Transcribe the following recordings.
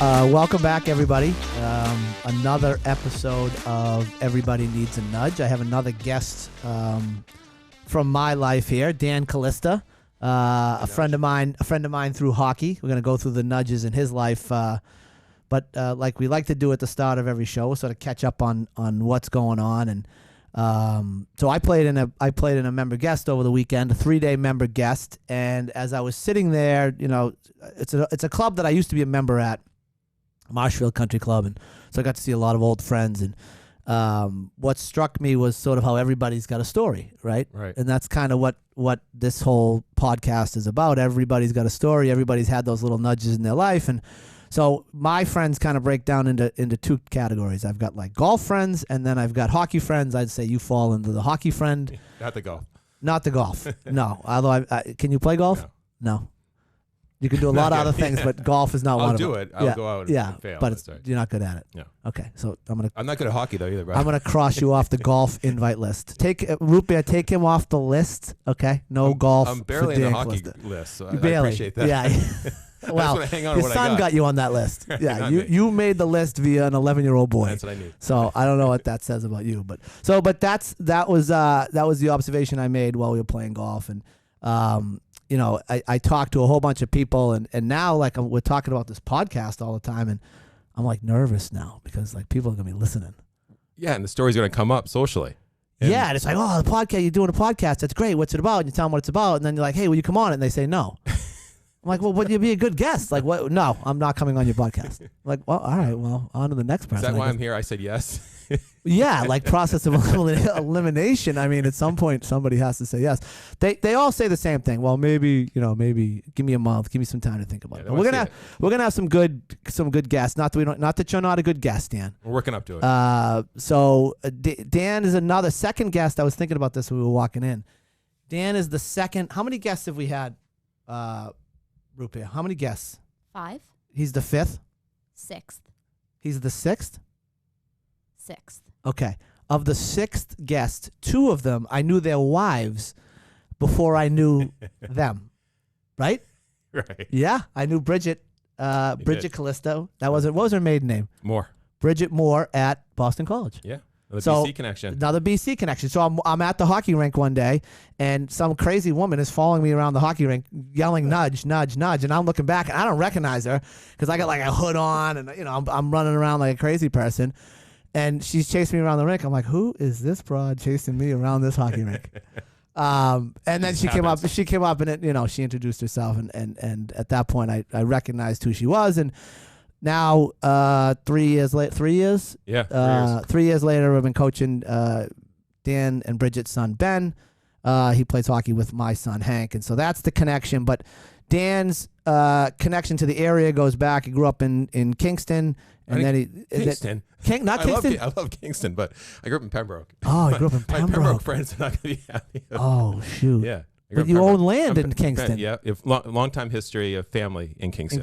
Welcome back, everybody. Another episode of Everybody Needs a Nudge. I have another guest from my life here, Dan Calista, a friend of mine through hockey. We're going to go through the nudges in his life, but like we like to do at the start of every show, sort of catch up on what's going on. And so I played in a member guest over the weekend, a 3-day member guest. And as I was sitting there, you know, it's a club that I used to be a member at, Marshfield Country Club, and so I got to see a lot of old friends. And what struck me was sort of how everybody's got a story, right? Right. And that's kind of what this whole podcast is about. Everybody's got a story. Everybody's had those little nudges in their life, and so my friends kind of break down into two categories. I've got like golf friends, and then I've got hockey friends. I'd say you fall into the hockey friend. Not the golf. Not the golf. No. Although can you play golf? No. You can do a lot of other things, but golf is not one of them. I'll do it. I'll go out and fail. But you're not good at it. Yeah. Okay, so I'm not good at hockey though either, bro. I'm gonna cross you off the golf invite list. Root beer, take him off the list. Okay, no golf. I'm barely for in the Dan hockey Calista. list, so I Barely. appreciate that. Yeah. Well, hang on your son got you on that list. Yeah, you made the list via an 11-year-old boy. That's what I need. So I don't know what that says about you, but that was the observation I made while we were playing golf. And you know, I talked to a whole bunch of people, and now like we're talking about this podcast all the time, and I'm like nervous now because like people are gonna be listening. Yeah, and the story's gonna come up socially. Yeah, and it's like, oh, the podcast, you're doing a podcast, that's great. What's it about? And you tell them what it's about, and then you're like, hey, will you come on it? And they say no. I'm like, well, would you be a good guest? Like, what? No, I'm not coming on your podcast. I'm like, well, all right, well, on to the next person. Is that why I'm here? I said yes. Yeah, like process of elimination. I mean, at some point, somebody has to say yes. They all say the same thing. Well, maybe give me a month, give me some time to think about it. We're gonna have some good guests. Not that you're not a good guest, Dan. We're working up to it. So Dan is second guest. I was thinking about this when we were walking in. Dan is the second. How many guests have we had? Rupiah. How many guests? 5. He's the 5th? 6th. He's the 6th? 6th. Okay. Of the 6th guests, 2 of them, I knew their wives before I knew them. Right? Right. Yeah. I knew Bridget Calista. What was her maiden name? Moore. Bridget Moore at Boston College. Yeah. BC connection. Another BC connection. So I'm at the hockey rink one day, and some crazy woman is following me around the hockey rink, yelling "nudge, nudge, nudge," and I'm looking back, and I don't recognize her because I got like a hood on, and you know I'm running around like a crazy person, and she's chasing me around the rink. I'm like, who is this broad chasing me around this hockey rink? And then she came up, and you know she introduced herself, and at that point I recognized who she was, and. Now, 3 years later, 3 years? Yeah, 3 years. 3 years later, I've been coaching Dan and Bridget's son, Ben. He plays hockey with my son, Hank. And so that's the connection. But Dan's connection to the area goes back. He grew up in Kingston. And Kingston? Not Kingston? I love Kingston, but I grew up in Pembroke. Oh, you grew up in Pembroke. My Pembroke friends are not going to be happy. Oh, shoot. Yeah. But you own land in Kingston. Yeah, long time history of family in Kingston.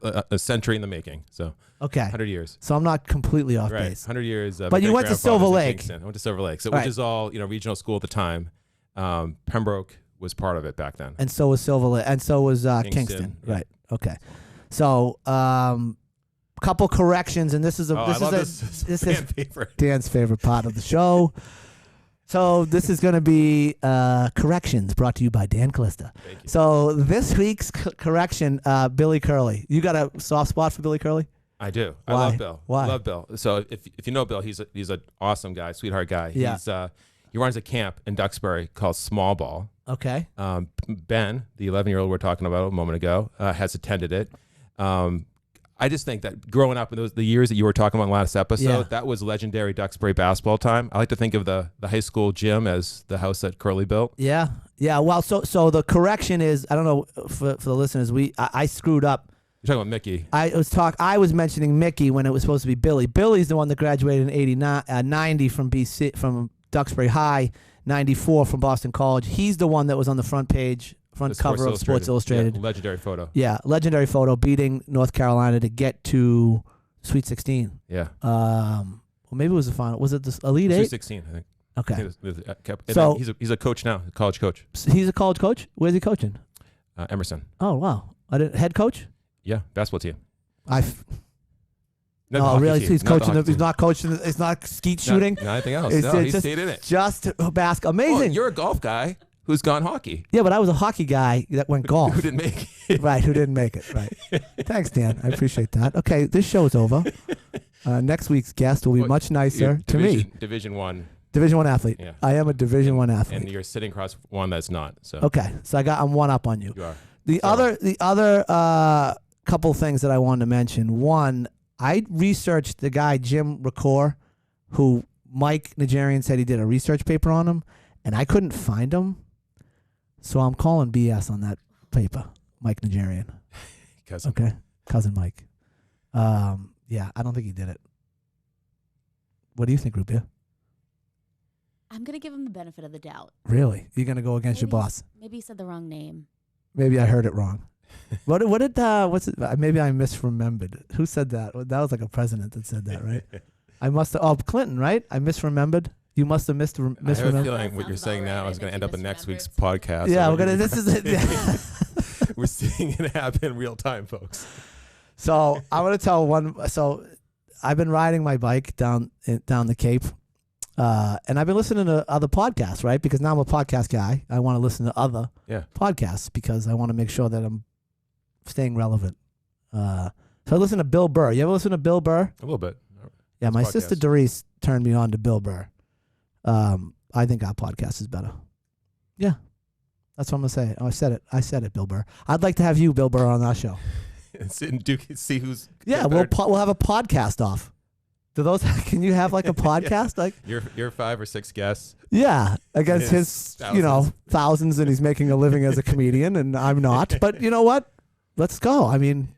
A century in the making. So okay, 100 years. So I'm not completely off base. 100 years. But you went to Silver Lake. I went to Silver Lake, which is all regional school at the time. Pembroke was part of it back then. And so was Silver Lake, and so was Kingston. Yeah. Right. Okay. So couple corrections, and this is Dan's favorite part of the show. So this is going to be corrections brought to you by Dan Calista. Thank you. So this week's correction, Billy Curley. You got a soft spot for Billy Curley? I do. Why? I love Bill. Why? I love Bill. So if you know Bill, he's an awesome guy, sweetheart guy. Yeah. He runs a camp in Duxbury called Small Ball. Okay. Ben, the 11-year-old we're talking about a moment ago, has attended it. I just think that growing up in the years that you were talking about in the last episode, that was legendary Duxbury basketball time. I like to think of the high school gym as the house that Curly built. Yeah. Yeah. Well, so the correction is, I don't know for the listeners, I screwed up. You're talking about Mickey. I was mentioning Mickey when it was supposed to be Billy. Billy's the one that graduated in 90 from Duxbury High, 94 from Boston College. He's the one that was on the front cover of Sports Illustrated. Yeah, legendary photo. Yeah, legendary photo, beating North Carolina to get to Sweet 16. Yeah. Well, maybe it was the final. Was it the Elite Eight? Sweet 16, I think. Okay. So he's a coach now, a college coach. He's a college coach? Where's he coaching? Emerson. Oh, wow. Head coach? Yeah, basketball team. No, the Oh, hockey really? team, He's not the coaching. hockey He's team. not coaching. It's not skeet shooting. Not anything else. It's No, he just, stayed in it. Just basketball. Oh, Amazing. you're a golf guy who's gone hockey. Yeah, but I was a hockey guy that went golf. Who didn't make it. Right, who didn't make it. Right. Thanks, Dan. I appreciate that. Okay, this show's over. Next week's guest will be Well, much nicer to me. Division one, Division 1 athlete. Yeah. I am a Division 1 athlete. and you're sitting across one that's not. So Okay, so I'm one up on you. you are. The other couple things that I wanted to mention. One, I researched the guy Jim Ricor, who Mike Nigerian said he did a research paper on him, and I couldn't find him. So I'm calling BS on that paper, Mike Nigerian. Cousin. Okay, cousin Mike. Yeah, I don't think he did it. What do you think, Rupia? I'm going to give him the benefit of the doubt. Really? You're gonna go against your boss? Maybe he said the wrong name. Maybe I heard it wrong. What did what's it? Maybe I misremembered. Who said that? That was like a president that said that, right? I must have. Oh, Clinton, right? I misremembered. You must have I have a misremembered. feeling what you're Sounds saying about now right. is I going to think end you up in next week's misremembered. podcast. Yeah, So we're gonna. This is it. we're seeing it happen in real time, folks. So I'm gonna tell one. So I've been riding my bike down the Cape, and I've been listening to other podcasts, right? Because now I'm a podcast guy. I want to listen to other podcasts because I want to make sure that I'm staying relevant. So I listen to Bill Burr. You ever listen to Bill Burr? A little bit. Yeah, my podcast. sister Doris turned me on to Bill Burr. I think our podcast is better. Yeah, that's what I'm gonna say. Oh, I said it, Bill Burr. I'd like to have you, Bill Burr, on our show. And see who's. Yeah, we'll have a podcast off. Do those? Can you have like a podcast? Like your 5 or 6 guests. yeah, against his Thousands. thousands, and he's making a living as a comedian, and I'm not. But you know what? Let's go. I mean,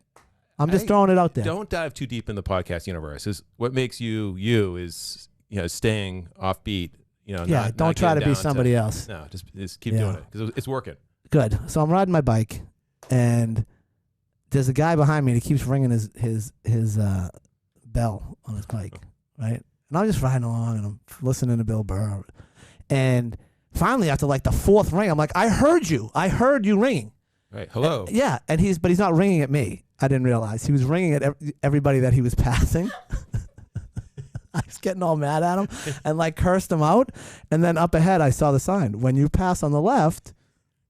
I'm just throwing it out there. Don't dive too deep in the podcast universe. What makes you is staying offbeat. Yeah, don't try to be somebody else. No, just keep doing it because it's working. Good. So I'm riding my bike, and there's a guy behind me, and he keeps ringing his bell on his bike, right? And I'm just riding along, and I'm listening to Bill Burr, and finally, after like the 4th ring, I'm like, I heard you ringing. Right. Hello. Yeah, and he's not ringing at me. I didn't realize he was ringing at everybody that he was passing. I was getting all mad at him and like cursed him out. And then up ahead, I saw the sign: when you pass on the left,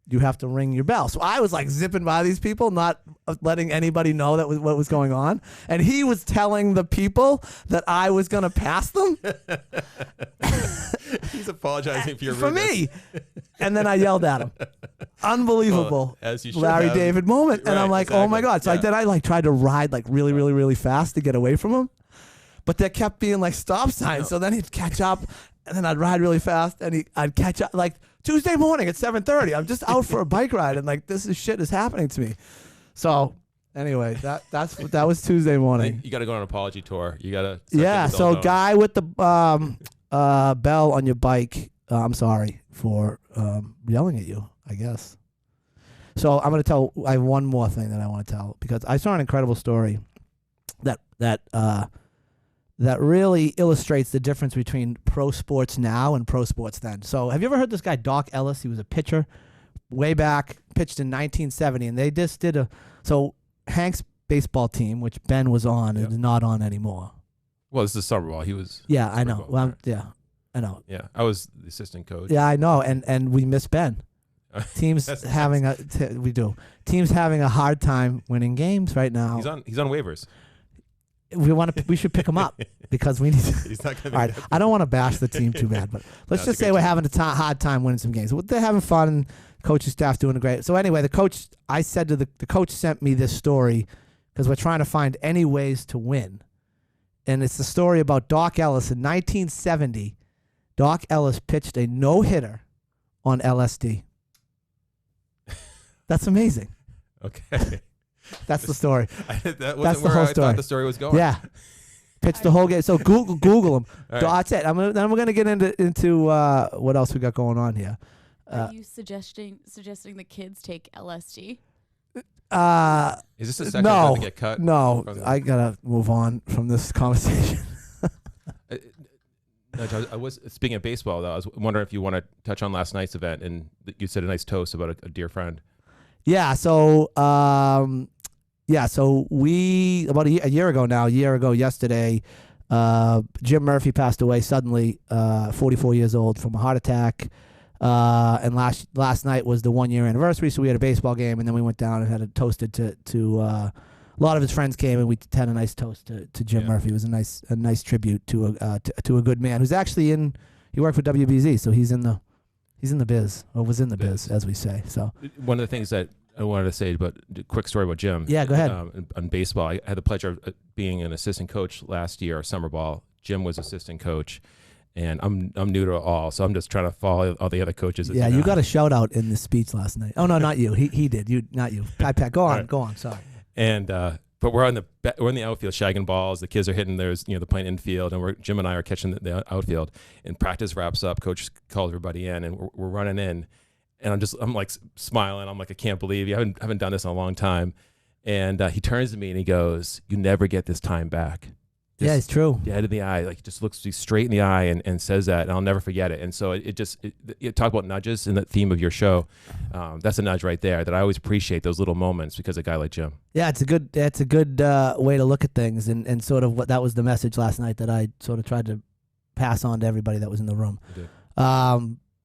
you have to ring your bell. So I was like zipping by these people, not letting anybody know what was going on. And he was telling the people that I was going to pass them. He's apologizing for your for rudeness. me. And then I yelled at him. Unbelievable. Well, as you should Larry have. David moment. And Right, I'm like, oh my exactly. God. So Yeah. then I like tried to ride like really, really, really fast to get away from him. But there kept being like stop signs. No. So then he'd catch up and then I'd ride really fast and I'd catch up like Tuesday morning at 7:30. I'm just out for a bike ride and like shit is happening to me. So anyway, that was Tuesday morning. You got to go on an apology tour. You got to. Yeah. So guy with the bell on your bike, I'm sorry for yelling at you, I guess. So I'm going to tell, I have one more thing that I want to tell because I saw an incredible story that really illustrates the difference between pro sports now and pro sports then. So have you ever heard this guy, Doc Ellis? He was a pitcher way back, pitched in 1970, and they just did so Hank's baseball team, which Ben was on, is not on anymore. Well, this is Super Bowl. He was. Yeah, I Super know. Bowl, Well, right. yeah, I know. Yeah, I was the assistant coach. Yeah, I know, and we miss Ben. Teams That's having we do. Teams having a hard time winning games right now. He's on waivers. We should pick him up because we need to. He's not going All right, I don't want to bash the team too bad, but let's No, just it's a say good we're team. having a hard time winning some games. They're having fun, and coaching staff doing great. So anyway, I said to the coach sent me this story because we're trying to find any ways to win, and it's the story about Doc Ellis in 1970. Doc Ellis pitched a no-hitter on LSD. That's amazing. Okay. That's the story. That wasn't That's the where whole I story. thought the story was going. Yeah. Pitched the whole game. So Google him. All right. That's it. Then we're gonna get into what else we got going on here. Are you suggesting the kids take LSD? Is this the second no, to get cut? no. from the- I gotta move on from this conversation. No, I was speaking of baseball though. I was wondering if you want to touch on last night's event, and you said a nice toast about a dear friend. Yeah. So Yeah, so we about a year ago yesterday, Jim Murphy passed away suddenly, 44 years old from a heart attack. And last night was the 1 year anniversary, so we had a baseball game, and then we went down and had it toasted to a lot of his friends came, and we had a nice toast to Jim Murphy. It was a nice tribute to a good man who's actually he worked for WBZ, so he's in the biz, or was in the biz, as we say. So one of the things that I wanted to say, but a quick story about Jim. Yeah, go ahead. On baseball, I had the pleasure of being an assistant coach last year, summer ball. Jim was assistant coach, and I'm new to it all, so I'm just trying to follow all the other coaches. Yeah, you got a shout out in the speech last night. Oh no, not you. He did. You, not you. Pat, go on, right. go on. Sorry. And but we're in the outfield shagging balls. The kids are hitting theirs, they're playing infield, and Jim and I are catching the outfield. And practice wraps up. Coach calls everybody in, and we're running in. And I'm like smiling. I'm like, I can't believe you. I haven't done this in a long time. And he turns to me and he goes, "You never get this time back." Yeah, it's true. Dead in the eye, like just looks me straight in the eye and says that, and I'll never forget it. And so you talk about nudges in the theme of your show. That's a nudge right there that I always appreciate, those little moments because of a guy like Jim. Yeah, it's a good way to look at things, and sort of what that was the message last night that I sort of tried to pass on to everybody that was in the room.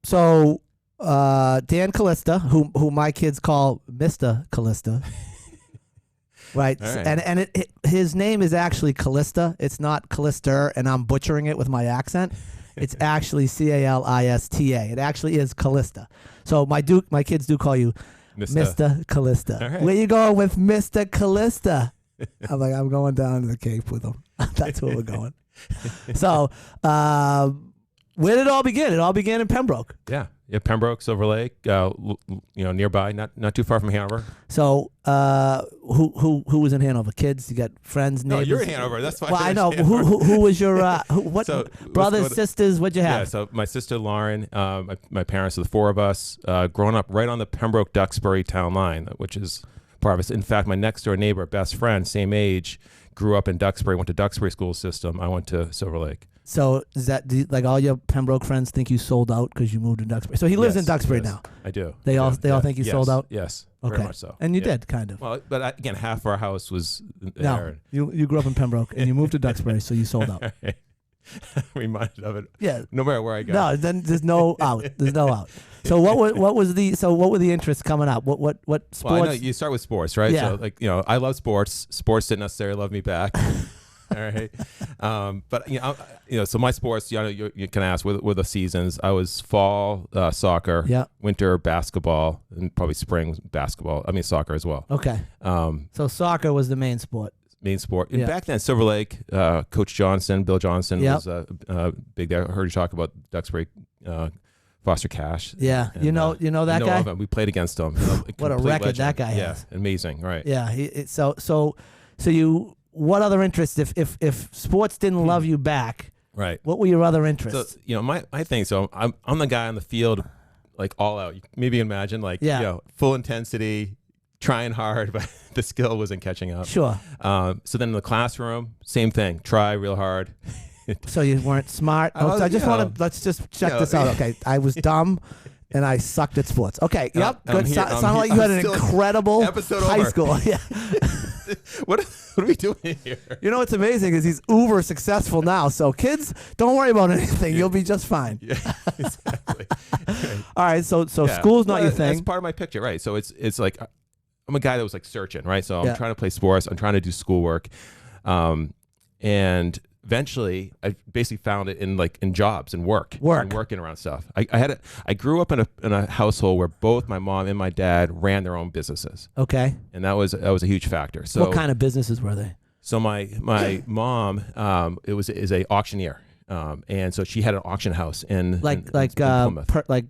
So Dan Calista, who my kids call Mr. Calista. Right, and his name is actually Calista. It's not Calista, and I'm butchering it with my accent. It's actually Calista. It actually is Calista. So my kids do call you Mr. Calista. Right. Where you going with Mr. Calista? I'm like, I'm going down to the Cape with him. That's where we're going. So where did it all begin? It all began in Pembroke. Yeah, Pembroke, Silver Lake, nearby, not too far from Hanover. So, who was in Hanover? Kids? You got friends, neighbors? No, you're in Hanover. That's fine. Well, I know. Who was your brothers, sisters? What'd you have? Yeah, so my sister Lauren, my parents, the four of us, growing up right on the Pembroke Duxbury town line, which is part of us. In fact, my next door neighbor, best friend, same age, grew up in Duxbury, went to Duxbury school system. I went to Silver Lake. So is that like all your Pembroke friends think you sold out because you moved to Duxbury? So he lives in Duxbury now. I do. They all think you sold out. Yes. Okay. Very much so. And you did kind of. Well, but again, half our house was No, there. you grew up in Pembroke and you moved to Duxbury, so you sold out. Reminded of it. Yeah. No matter where I go. No, then there's no out. There's no out. So what were the interests coming up? What sports? Well, I know you start with sports, right? Yeah. So I love sports. Sports didn't necessarily love me back. All right. But so my sports, you can ask were the seasons. I was fall soccer, winter basketball, and probably spring basketball. I mean soccer as well. Okay. So soccer was the main sport. And back then, Silver Lake, Coach Johnson, Bill Johnson was big there. I heard you talk about Duxbury, Foster Cash. Yeah, and, you know that guy. Of him. We played against him. What a record legend. That guy has. Yeah, amazing. Right. Yeah. So you. What other interests? If sports didn't love you back, right? What were your other interests? So my thing. So I'm the guy on the field, like all out. Maybe imagine full intensity, trying hard, but the skill wasn't catching up. Sure. So then in the classroom, same thing. Try real hard. So you weren't smart. Let's just check this out. Okay, I was dumb. And I sucked at sports. Okay, yep, good. Sounded like you had an incredible high school. Yeah. What are we doing here? You know what's amazing is he's uber successful now. So kids, don't worry about anything. You'll be just fine. Yeah, exactly. All right, so school's not your thing. That's part of my picture, right? So it's like I'm a guy that was like searching, right? So I'm trying to play sports. I'm trying to do schoolwork, and eventually I basically found it in jobs and and working around stuff. I grew up in a household where both my mom and my dad ran their own businesses. Okay. And that was a huge factor. So what kind of businesses were they? So my mom is a auctioneer. And so she had an auction house in Plymouth. Like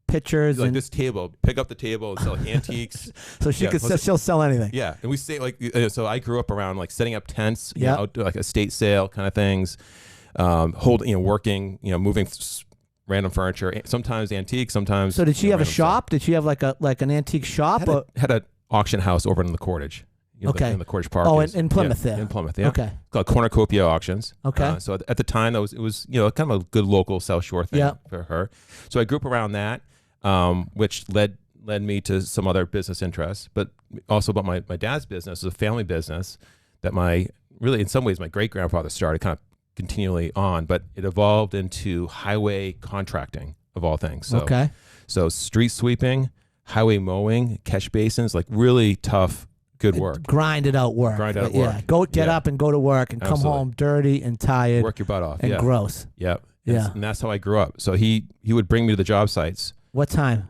pictures like and this table, pick up the table and sell antiques. So she'll sell anything. Yeah, and we say so I grew up around like setting up tents, like estate sale kind of things, working, moving random furniture, sometimes antique, sometimes. So did she have a shop? Did she have like an antique shop? Had an auction house over in the Cottage. Okay. In the Cottage Park. Oh, in Plymouth there. In Plymouth, yeah. Okay. Called Cornucopia Auctions. Okay. So at the time, it was kind of a good local South Shore thing for her. So I grew up around that, which led led me to some other business interests, but also about my dad's business, is a family business that really in some ways my great grandfather started kind of continually on, but it evolved into highway contracting of all things. So, so street sweeping, highway mowing, catch basins, like really tough, good work. Grinded out work. Yeah, get up and go to work and come home dirty and tired. Work your butt off. And gross. Yep. And that's how I grew up. So he would bring me to the job sites. What time?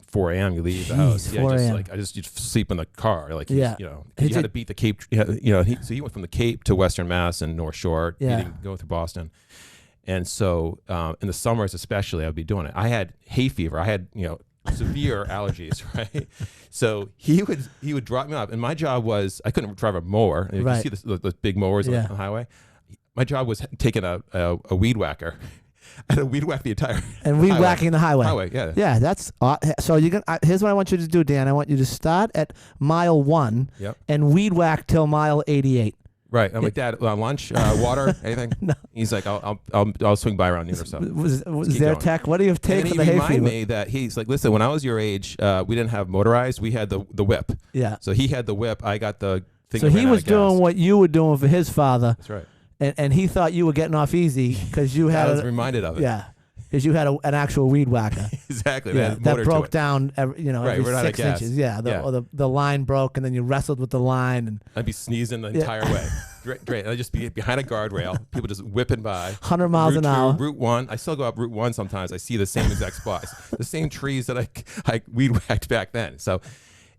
4 a.m. you leave the house. Yeah, 4 just a.m. like you'd sleep in the car. Like, you had to beat the Cape. So he went from the Cape to Western Mass and North Shore, go through Boston. And so in the summers especially, I would be doing it. I had hay fever. I had, severe allergies, right? So he would drop me off. And my job was, I couldn't drive a mower. You see the big mowers on the highway. My job was taking a weed whacker. And weed whack the entire and weed whacking the highway. Yeah. That's so you can. Here's what I want you to do, Dan. I want you to start at mile 1 and weed whack till mile 88. Right. I'm like, Dad, lunch, water, anything? No. He's like, I'll swing by around noon or so. Was there tech? What do you take for the hay fever? He reminded me that he's like, listen, when I was your age, we didn't have motorized. We had the whip. Yeah. So he had the whip. I got the thing. So he was doing what you were doing for his father. That's right. And he thought you were getting off easy because you had. I was reminded of it. Yeah, because you had an actual weed whacker. Exactly. Yeah, that broke down. Every 6 inches. Yeah. The line broke, and then you wrestled with the line, and I'd be sneezing the entire way. Great. I'd just be behind a guardrail. People just whipping by. 100 miles an hour. Route 1. I still go up Route 1 sometimes. I see the same exact spots, the same trees that I weed whacked back then. So,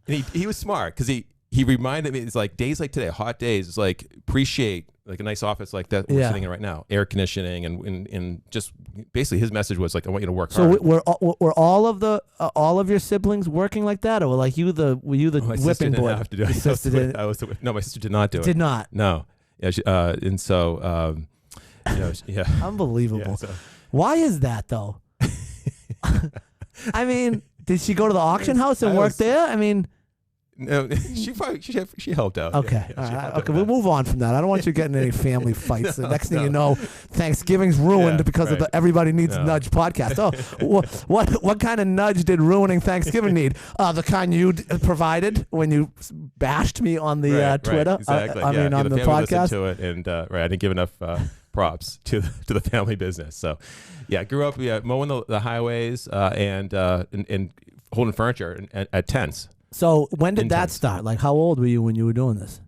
and he was smart because he reminded me. It's like days like today, hot days. It's like appreciate like a nice office like that we're sitting in right now, air conditioning, and just basically his message was like, I want you to work hard. So were all of your siblings working like that, or were you the whipping boy? Have to do it. No, my sister did not do it. Did not. No. Yeah. And so, yeah. Unbelievable. Yeah, so. Why is that though? I mean, did she go to the auction house and work there? I mean. No, she helped out. Okay, okay. We'll move on from that. I don't want you getting any family fights. The next thing you know, Thanksgiving's ruined because of the Everybody Needs a Nudge podcast. Oh, what kind of nudge did ruining Thanksgiving need? The kind you provided when you bashed me on the Twitter. Exactly. I mean, on the podcast. To it, and I didn't give enough props to the family business. So, yeah, grew up mowing the highways and holding furniture at tents. So when did that start? Like, how old were you when you were doing this?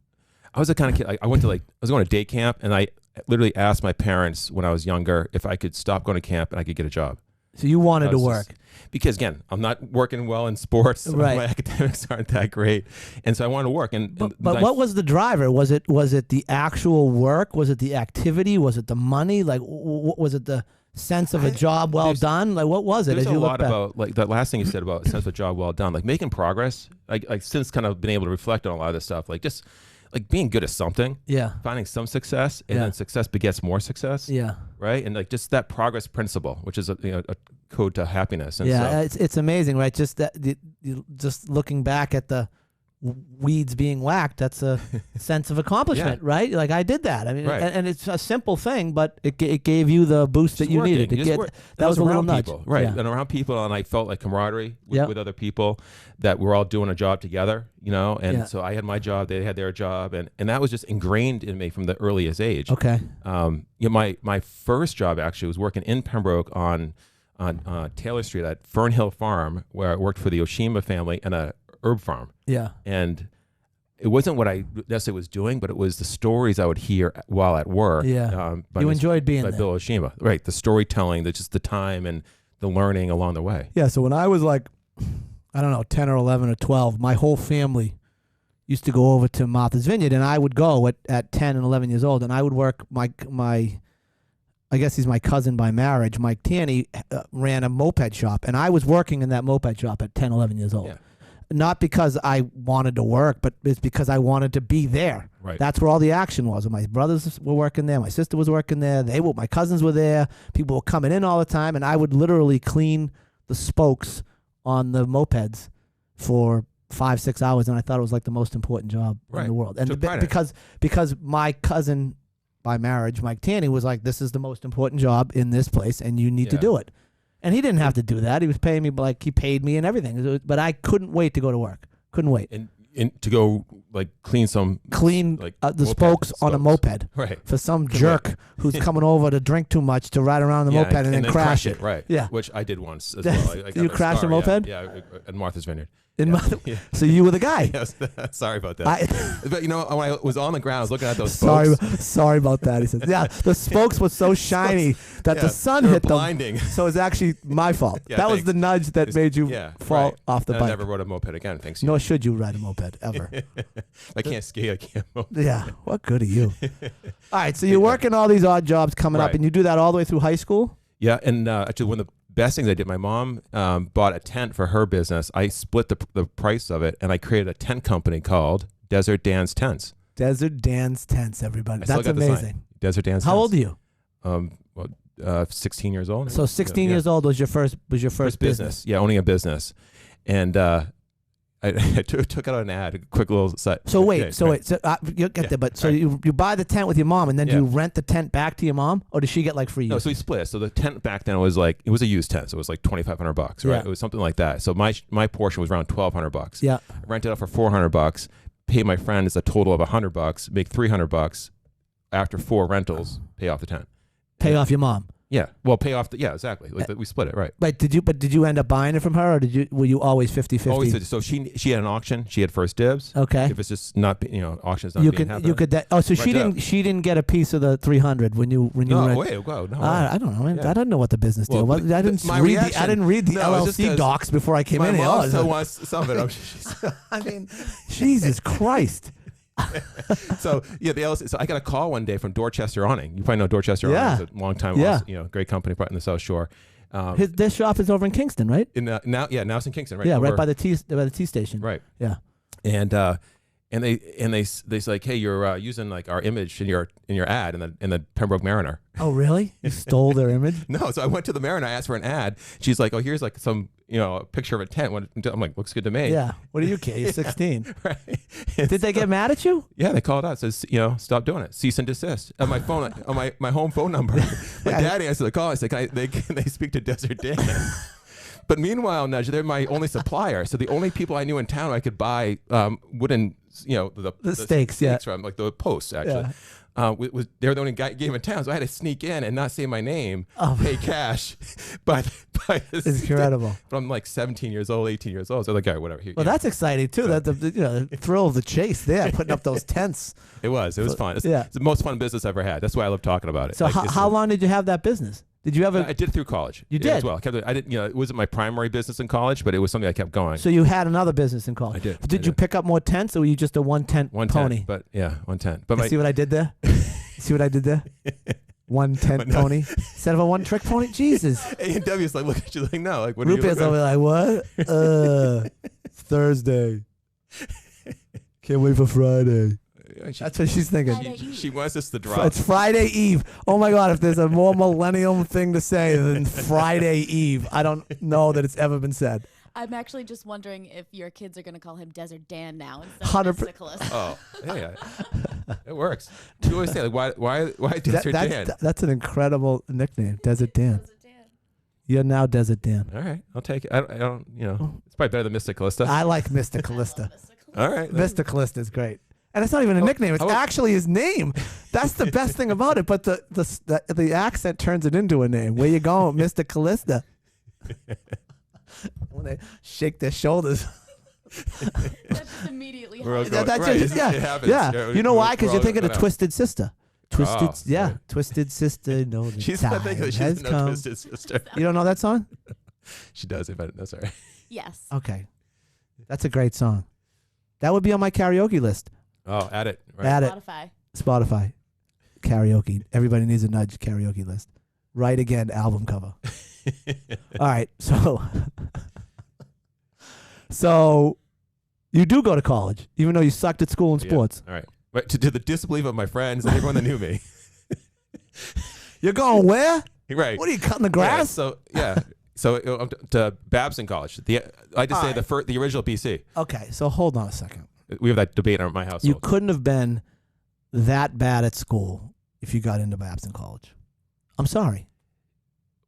I was a kind of kid. I was going to day camp, and I literally asked my parents when I was younger if I could stop going to camp and I could get a job. So you wanted to work. Because again, I'm not working well in sports. Right. My academics aren't that great, and so I wanted to work. But what was the driver? Was it the actual work? Was it the activity? Was it the money? Like, was it the sense of a job well done? Like, what was it? There's a lot about like that last thing you said about a sense of a job well done, like making progress. Like since kind of been able to reflect on a lot of this stuff, like just like being good at something, finding some success, and then success begets more success, right? And like just that progress principle, which is a code to happiness. And it's amazing, right? Just that, just looking back at the weeds being whacked, that's a sense of accomplishment, right? Like I did that. I mean, and it's a simple thing, but it gave you the boost that you needed to get. That was a little nudge, right? And around people, and I felt like camaraderie with other people, that we're all doing a job together, And so I had my job, they had their job, and that was just ingrained in me from the earliest age. Okay. My first job actually was working in Pembroke on Taylor Street at Fern Hill Farm, where I worked for the Oshima family and a herb farm. Yeah. And it wasn't what I necessarily was doing, but it was the stories I would hear while at work. Yeah. You enjoyed being there. By Bill Oshima. Right. The storytelling, just the time and the learning along the way. Yeah. So when I was like, I don't know, 10 or 11 or 12, my whole family used to go over to Martha's Vineyard, and I would go at 10 and 11 years old, and I would work I guess he's my cousin by marriage, Mike Tierney, ran a moped shop, and I was working in that moped shop at 10, 11 years old. Yeah. Not because I wanted to work, but it's because I wanted to be there. Right. That's where all the action was. And my brothers were working there. My sister was working there. My cousins were there. People were coming in all the time, and I would literally clean the spokes on the mopeds for 5-6 hours, and I thought it was like the most important job in the world. And because my cousin by marriage, Mike Tierney, was like, this is the most important job in this place, and you need to do it. And he didn't have to do that. He was paying me like he paid me and everything. But I couldn't wait to go to work. Couldn't wait. And to go like clean like the spokes on a moped right for some jerk who's coming over to drink too much to ride around the moped and then crash it. Right. Yeah. Which I did once as well. You crashed a moped? Yeah, at Martha's Vineyard. So you were the guy. Yes, sorry about that. But when I was on the ground, I was looking at those spokes. Sorry about that. He says, yeah, the spokes were so shiny that the sun hit blinding. them. So it's actually my fault. That was the nudge that made you fall off the bike. I never rode a moped again, thanks. Nor should you ride a moped ever. I can't ski. I can't moped. Yeah, what good are you? All right, so you're working all these odd jobs coming up, and you do that all the way through high school? Yeah, and actually one of the best things I did, my mom bought a tent for her business. I split the price of it, and I created a tent company called Desert Dan's Tents. Desert Dan's Tents, everybody. That's amazing. Desert Dan's Tents. How old are you? 16 years old. So 16 years old was your first business. Yeah, owning a business. And I took out an ad, a quick little site. So wait, you'll get there. But so you buy the tent with your mom, and then do you rent the tent back to your mom, or does she get like free use? No, so we split. So the tent back then was like, it was a used tent, so it was like $2,500, right? Yeah. It was something like that. So my portion was around $1,200. Yeah, I rented it out for $400. Pay my friends a total of $100. Make $300 after 4 rentals. Pay off the tent. Pay off your mom. Yeah, well, pay off. Yeah, exactly. Like we split it, right? But did you end up buying it from her, or were you always 50-50? Always. So she had an auction. She had first dibs. Okay. If it's just not, auctions not being happening. You could. So she didn't get a piece of the 300 when you no, rent. Wait, go. No, I don't know. Yeah. I don't know what the business deal was. I didn't read the LLC docs before I came in here. My mom still wants some of it. I mean, Jesus Christ. So the LLC. So I got a call one day from Dorchester Awning. You probably know Dorchester Awning. It's a long time, great company part in the South Shore. Their shop is over in Kingston, right? Now it's in Kingston, right? Yeah, right by the T station. Right. Yeah. And they say like, hey, you're using like our image in your ad in the Pembroke Mariner. Oh, really? You stole their image? No. So I went to the Mariner. I asked for an ad. She's like, oh, here's like some a picture of a tent. I'm like, looks good to me. Yeah. What do you care? You're 16. Right. Did they get mad at you? Yeah, they called out. Says stop doing it. Cease and desist. On my phone, on my home phone number. My dad answered the call. I said, can they speak to Desert Dan? But meanwhile, Nudge, they're my only supplier. So the only people I knew in town I could buy wooden, the stakes, from, like the posts, actually. They were the only game in town, so I had to sneak in and not say my name, pay cash. By it's incredible. But I'm like 17 years old, 18 years old. So like, all right, whatever. That's exciting too. That the thrill of the chase there, putting up those tents. It was fun. It's the most fun business I ever had. That's why I love talking about it. So how long did you have that business? Did you ever? I did it through college. You did as well. I didn't. It wasn't my primary business in college, but it was something I kept going. So you had another business in college. I did. Did you pick up more tents, or were you just a one tent pony? Tent, but yeah, 1 tent. But see what I did there? See what I did there? 1 tent pony instead of a 1 trick pony. Jesus. A&W's like, look at you like, no, like what? Rupee's over like, what? It's Thursday. Can't wait for Friday. That's what she's thinking. She wants us to drop. It's Friday Eve. Oh my God! If there's a more millennial thing to say than Friday Eve, I don't know that it's ever been said. I'm actually just wondering if your kids are going to call him Desert Dan now instead of Mr. Calista. Oh, yeah, it works. You always say like, why Desert Dan? That's an incredible nickname, Desert Dan. Desert Dan. You're now Desert Dan. All right, I'll take it. I don't, it's probably better than Mr. Calista. I like Mr. Calista. All right, Mr. Calista is great. And it's not even a nickname. It's actually his name. That's the best thing about it. But the accent turns it into a name. Where you going, Mr. Calista? When they shake their shoulders. That just immediately happens. Yeah. You know why? Because you're thinking of Twisted Sister. Twisted Sister. No, she's not thinking she doesn't know Twisted Sister. You don't know that song? She does, but that's all right. Yes. Okay. That's a great song. That would be on my karaoke list. Oh, add it. Right. Add it. Spotify. Karaoke. Everybody needs a nudge karaoke list. Right again, album cover. All right. So you do go to college, even though you sucked at school and sports. All right. But to the disbelief of my friends and everyone that knew me. You're going where? Right. What are you, cutting the grass? Yeah. So to Babson College. I just say the original BC. Okay. So hold on a second. We have that debate at my house. You couldn't have been that bad at school if you got into Babson College. I'm sorry.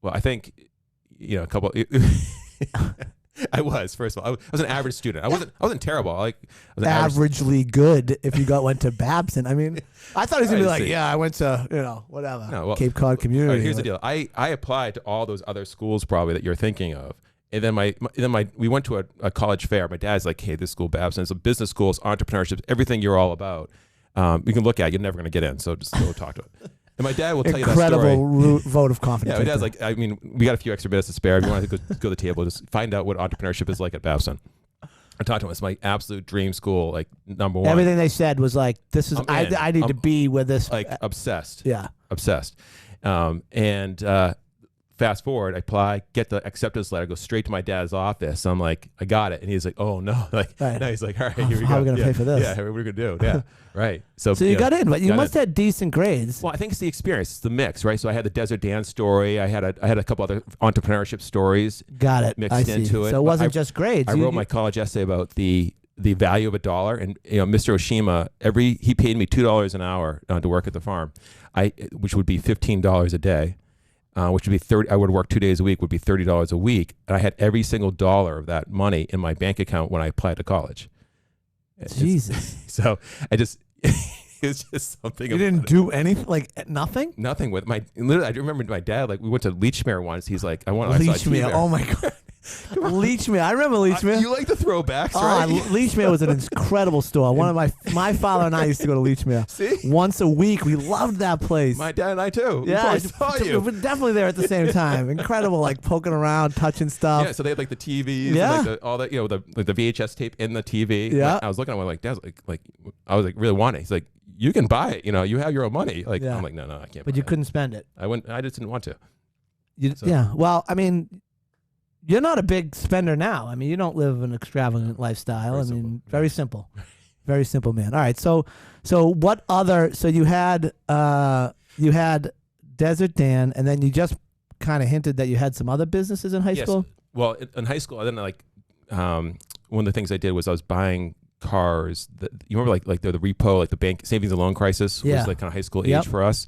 Well, I think, a couple. I was, first of all, I was an average student. I wasn't terrible. I was averagely good if you went to Babson. I mean, I thought he was gonna be like, yeah, I went to whatever, Cape Cod Community. Right, here's the deal. I applied to all those other schools probably that you're thinking of. And then we went to a college fair. My dad's like, hey, this school, Babson, it's a business school, it's entrepreneurship, everything you're all about. You can look at, you're never going to get in. So just go talk to it. And my dad will tell you that story. Incredible vote of confidence. Yeah, my dad's like, I mean, we got a few extra minutes to spare. If you want to go to the table, just find out what entrepreneurship is like at Babson. I talked to him. It's my absolute dream school, like number one. Everything they said was like, this is, I need to be with this. Like obsessed. Yeah. Obsessed. Fast forward, I apply, get the acceptance letter, go straight to my dad's office. I'm like, I got it. And he's like, oh no. No, he's like, all right, here we go. How are we going to pay for this? Yeah, what are we going to do? Yeah, right. So you got in, but you must have had decent grades. Well, I think it's the experience. It's the mix, right? So I had the Desert Dan story. I had a couple other entrepreneurship stories. Got it. Mixed into it. So it wasn't just grades. I wrote my college essay about the value of $1, and Mr. Oshima, he paid me $2 an hour to work at the farm, which would be $15 a day. Which would be 30. I would work 2 days a week. Would be $30 a week, and I had every single dollar of that money in my bank account when I applied to college. Jesus. So I just it's just something. You didn't do anything, like nothing. Nothing with my. Literally, I remember my dad. Like we went to Lechmere once. He's like, I want Lechmere. Oh my god. Lechmere. I remember Lechmere. You like the throwbacks, right? Lechmere was an incredible store. One of my father and I used to go to Lechmere. See? Once a week. We loved that place. My dad and I too. Yeah, I saw you. We were definitely there at the same time. Incredible, like poking around, touching stuff. Yeah, so they had like the TVs, yeah, and, like all that, the VHS tape in the TV. Yeah, I was looking at him like, Dad's like I was like really wanting. He's like, you can buy it. You have your own money. Like I'm like, no, I can't. But you couldn't spend it. I just didn't want to. Yeah. Well, I mean, you're not a big spender now. I mean, you don't live an extravagant lifestyle. Very simple. Very simple, man. All right. So what other? So you had Desert Dan, and then you just kind of hinted that you had some other businesses in high school. Well, in high school, I didn't one of the things I did was I was buying cars. You remember like the repo, like the bank savings and loan crisis was like kind of high school age for us.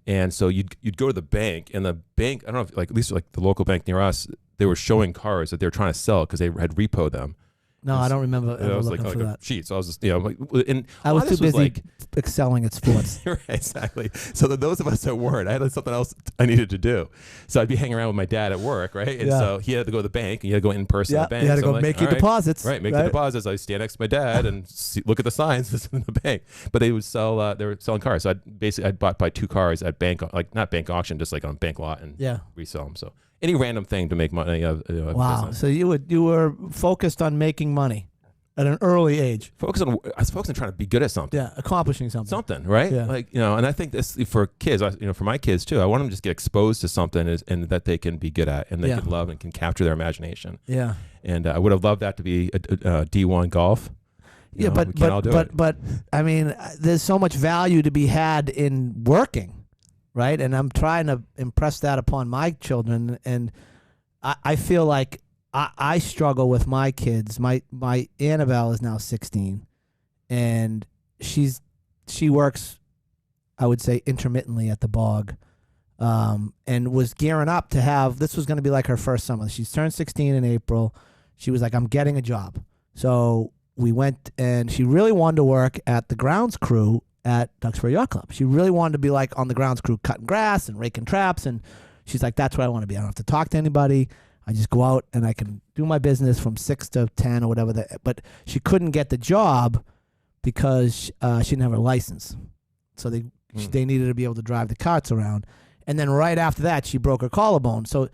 And so you'd go to the bank, and the bank, I don't know if at least like the local bank near us, they were showing cars that they were trying to sell because they had repoed them. No, I don't remember ever was looking like for that. Sheet. So I was just, and I was too busy excelling at sports. Right, exactly. So those of us that weren't, I had something else I needed to do. So I'd be hanging around with my dad at work, right? And so he had to go to the bank, and he had to go in person to the bank. You had to go make your deposits. Right, make the deposits. I stand next to my dad and look at the signs in the bank. But they would sell, they were selling cars. So I'd buy 2 cars at bank, like not bank auction, just like on bank lot and resell them. So any random thing to make money. Wow. Business. So you were focused on making money at an early age. I was focused on trying to be good at something. Yeah, accomplishing something. Something, right? Yeah. Like, and I think this for kids, for my kids too, I want them to just get exposed to something and that they can be good at and they can love and can capture their imagination. Yeah. And I would have loved that to be a D1 golf. But I mean, there's so much value to be had in working, right? And I'm trying to impress that upon my children, and I feel like I struggle with my kids. My Annabelle is now 16, and she works, I would say, intermittently at the Bog, and was gearing up to have, this was going to be like her first summer. She's turned 16 in April. She was like, I'm getting a job. So we went, and she really wanted to work at the grounds crew at Duxbury Yacht Club. She really wanted to be like on the grounds crew, cutting grass and raking traps, and she's like, that's what I want to be. I don't have to talk to anybody. I just go out and I can do my business from 6 to 10 or whatever. But she couldn't get the job because she didn't have her license. So they needed to be able to drive the carts around. And then right after that, she broke her collarbone. So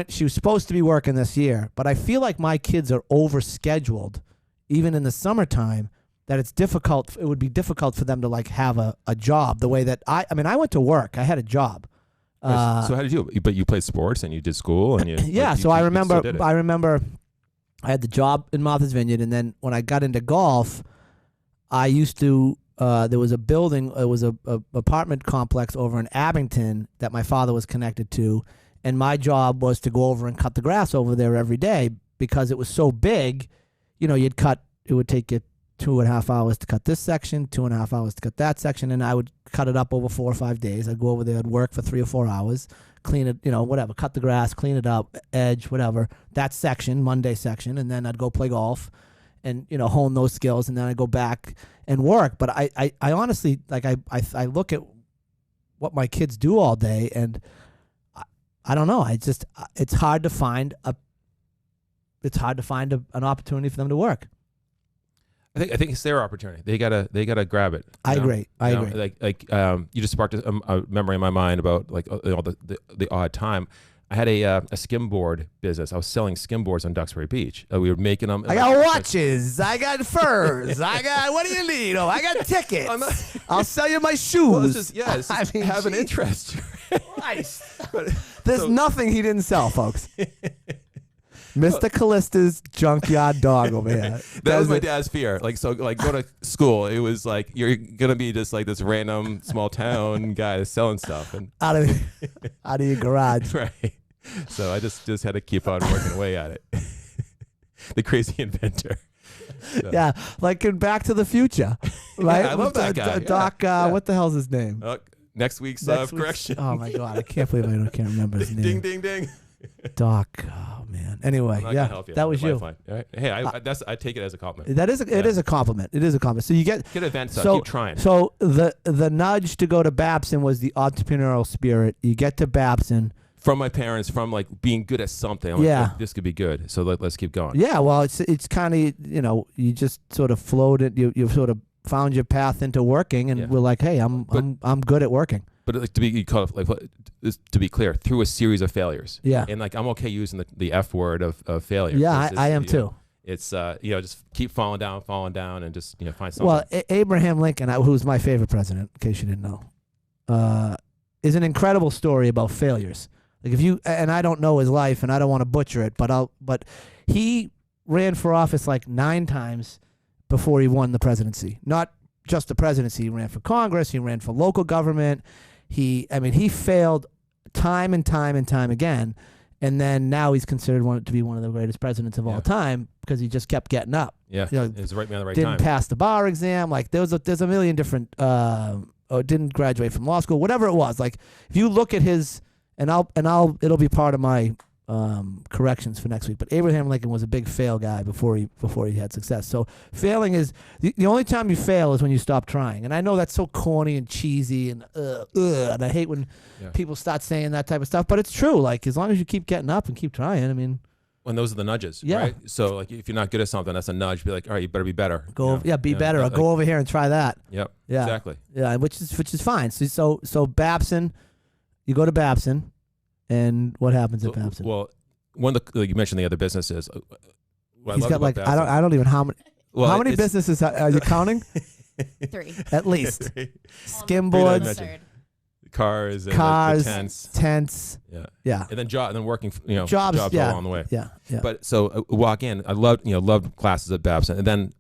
she was supposed to be working this year. But I feel like my kids are overscheduled, even in the summertime, that it's difficult. It would be difficult for them to like have a job the way that I went to work. I had a job. So how did you? But you played sports and you did school and you. Yeah, so I remember. I had the job in Martha's Vineyard, and then when I got into golf, I used to. There was a building. It was a apartment complex over in Abington that my father was connected to, and my job was to go over and cut the grass over there every day because it was so big. You'd cut. It would take you 2.5 hours to cut this section, 2.5 hours to cut that section, and I would cut it up over 4 or 5 days. I'd go over there, I'd work for 3 or 4 hours, clean it, whatever, cut the grass, clean it up, edge, whatever, that section, Monday section, and then I'd go play golf and, hone those skills, and then I'd go back and work. But I honestly, like, I look at what my kids do all day, and I don't know. It's hard to find an opportunity for them to work. I think it's their opportunity. They gotta grab it. I agree. Like you just sparked a memory in my mind about like the odd time. I had a skimboard business. I was selling skimboards on Duxbury Beach. We were making them. I got watches. I got furs. I got, what do you need? Oh, I got tickets. I'll sell you my shoes. Well, have an interest. Christ. There's nothing he didn't sell, folks. Mr. Calista's junkyard dog over here. That was my dad's fear. Like, so, like, go to school. It was like, you're gonna be just like this random small town guy that's selling stuff and out of your garage. Right. So I just had to keep on working away at it. The crazy inventor. So. Yeah, like in Back to the Future, right? Yeah, I love that guy. Doc, what the hell's his name? Next week's correction. Oh my God, I can't believe I can't remember his name. Ding, ding, ding. Doc, oh man. Anyway, yeah, that was you. All right. Hey, I take it as a compliment. It is a compliment. It is a compliment. So you get events. Keep trying. So the nudge to go to Babson was the entrepreneurial spirit. You get to Babson from my parents, from like being good at something. I'm like, this could be good. So let's keep going. Yeah, well, it's kind of you just sort of floated. You sort of found your path into working, and we're like, hey, I'm good at working. But like to be clear, through a series of failures. Yeah. And like I'm okay using the F word of failure. Yeah, I am too. It's just keep falling down, and just find something. Well, Abraham Lincoln, who's my favorite president, in case you didn't know, is an incredible story about failures. Like and I don't know his life, and I don't want to butcher it, but he ran for office like 9 times before he won the presidency. Not just the presidency. He ran for Congress. He ran for local government. He failed time and time and time again, and then now he's considered to be one of the greatest presidents of all time because he just kept getting up. Yeah, he's right man at the right time. Didn't pass the bar exam. Like there's a million different. Didn't graduate from law school. Whatever it was. Like if you look at his, it'll be part of my corrections for next week. But Abraham Lincoln was a big fail guy before he had success. So failing is the only time you fail is when you stop trying. And I know that's so corny and cheesy and and I hate when people start saying that type of stuff. But it's true. Like as long as you keep getting up and keep trying. I mean, when those are the nudges, right? So like if you're not good at something, that's a nudge. Be like, all right, you better be better. Be better. Or go over here and try that. Yep. Yeah. Exactly. Yeah, which is fine. So Babson, you go to Babson. And what happens at Babson? Well, one of the you mentioned the other businesses. He's got like I don't even how many. Well, how many businesses are you counting? 3 at least. Skimboards, cars, tents. Yeah. And then working, jobs along the way. Yeah. But so walk in. I loved classes at Babson, and then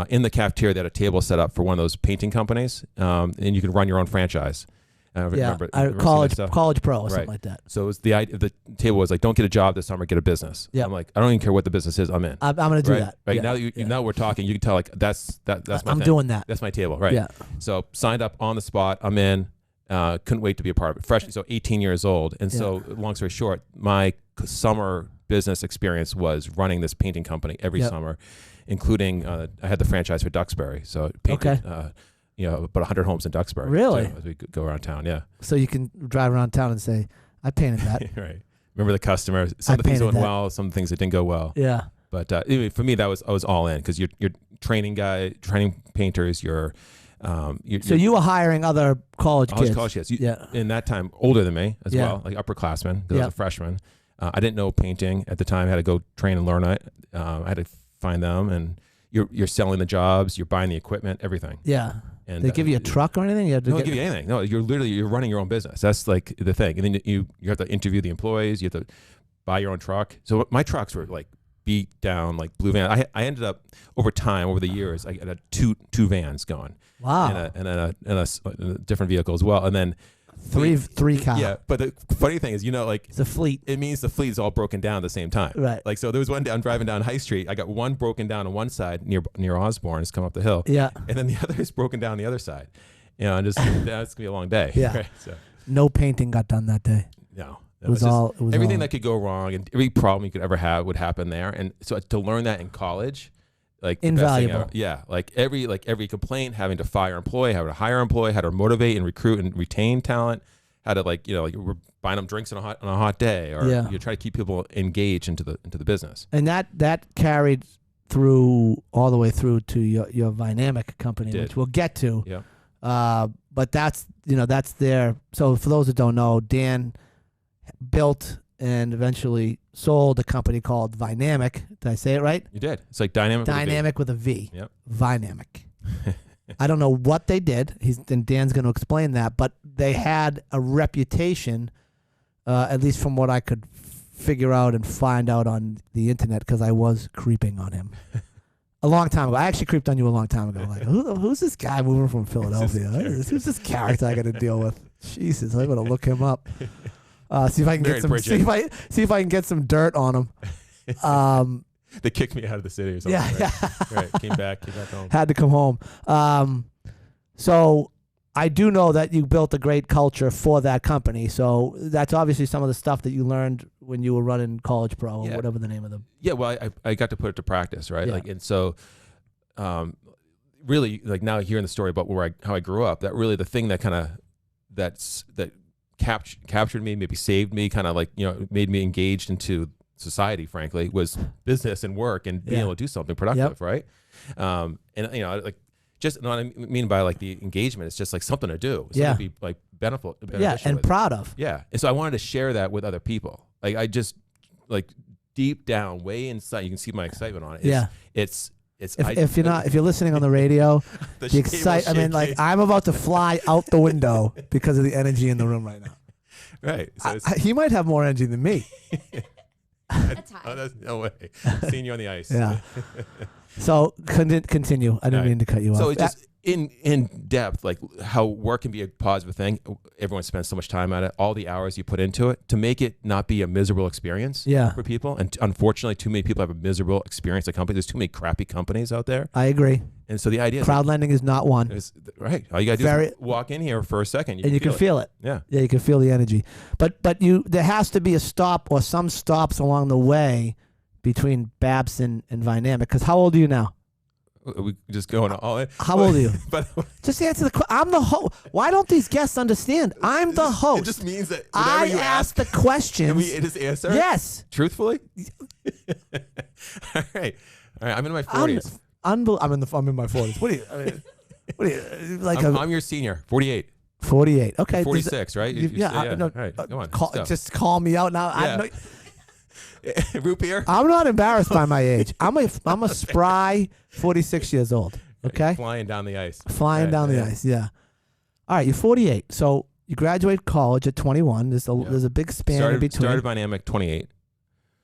in the cafeteria they had a table set up for one of those painting companies, and you could run your own franchise. College Pro or something like that. So it was the table was like, don't get a job this summer, get a business. Yeah. I'm like, I don't even care what the business is, I'm in. I'm going to do that. Right. Now we're talking, you can tell like that's my I'm thing. doing that. That's my table. Right. Yeah. So signed up on the spot. I'm in. Couldn't wait to be a part of it. Fresh. So 18 years old. And so long story short, my summer business experience was running this painting company every summer, including I had the franchise for Duxbury. So painted. About 100 homes in Duxbury. Really? As we go around town, yeah. So you can drive around town and say, I painted that. Right. Remember the customer. Some of the things went well, some of the things that didn't go well. Yeah. But anyway, for me, I was all in because you're training painters, so you were hiring other college kids. College kids. In that time, older than me as well, like upperclassmen because I was a freshman. I didn't know painting at the time. I had to go train and learn it. I had to find them, and you're selling the jobs, you're buying the equipment, everything. Yeah. And they give you a truck or anything? They don't give you anything. No, you're running your own business. That's like the thing. And then you have to interview the employees. You have to buy your own truck. So my trucks were like beat down, like blue van. I ended up over the years, I had two vans going. Wow. And a different vehicle as well. And then Three car. Yeah, but the funny thing is, like It's a fleet. it means the fleet is all broken down at the same time. Right. Like, so there was one day I'm driving down High Street. I got one broken down on one side near Osborne. It's come up the hill. Yeah. And then the other is broken down on the other side. And just that's gonna be a long day. Yeah. Right? So No painting got done that day. no. It was everything all- that could go wrong and every problem you could ever have would happen there. And so to learn that in college, like the best thing Invaluable. ever. Yeah. Like every complaint, having to fire employee, how to hire employee, how to motivate and recruit and retain talent, how to like we're buying them drinks on a hot day, or Yeah. you try to keep people engaged into the business. And that carried through all the way through to your Vynamic company, Did. which we'll get to. Yeah. But that's their. So for those that don't know, Dan built and eventually sold a company called Vynamic. Did I say it right? You did. It's like dynamic. Dynamic with a V. Yep. Vynamic. I don't know what they did. And Dan's going to explain that, but they had a reputation, at least from what I could figure out and find out on the internet, because I was creeping on him a long time ago. I actually creeped on you a long time ago. Like, who's this guy moving from Philadelphia? Who's this character I got to deal with? Jesus, I'm going to look him up. See if I can get some. See if I can get some dirt on him. They kicked me out of the city or something. Yeah, right? Right. Came back home. Had to come home. So I do know that you built a great culture for that company. So that's obviously some of the stuff that you learned when you were running College Pro or whatever the name of them. Yeah. Well, I got to put it to practice, right? Yeah. Like, and so, really, like now hearing the story about how I grew up, that really the thing that kind of that captured me, maybe saved me, kind of like made me engaged into society, frankly, was business and work and being able to do something productive, right? And like just what I mean by like the engagement, it's just like something to do, something to be like beneficial. And with. proud of. Yeah, and so I wanted to share that with other people. Like I just like deep down, way inside, you can see my excitement on it. It's if you're listening on the radio, the excite. I mean, like I'm about to fly out the window because of the energy in the room right now. Right. So he might have more energy than me. That's high. Oh, that's no way. Seeing you on the ice. Yeah. So continue. I didn't mean to cut you off. So it's just in depth, like how work can be a positive thing. Everyone spends so much time at it, all the hours you put into it, to make it not be a miserable experience for people. And unfortunately, too many people have a miserable experience at companies. There's too many crappy companies out there. I agree. And so the idea crowd lending is not one. Right. All you got to do is walk in here for a second. You can feel it. Yeah. Yeah, you can feel the energy. But there has to be a stop or some stops along the way between Babson and Vynamic. Because how old are you now? We just going all in. How old are you? But just answer the question. I'm the host. Why don't these guests understand? I'm the host. It just means that I you ask the questions. Can we just answer? Yes. Truthfully? All right. I'm in my 40s. I'm in my 40s. What are you like? I'm your senior. 48. 48. Okay. 46, right? No, all right. Go on. Just call me out now. Yeah. Root beer? I'm not embarrassed by my age. I'm a spry 46 years old. Okay. Flying down the ice. Flying down the ice. Yeah. All right. You're 48. So you graduate college at 21. There's a big span in between. Started Vynamic 28.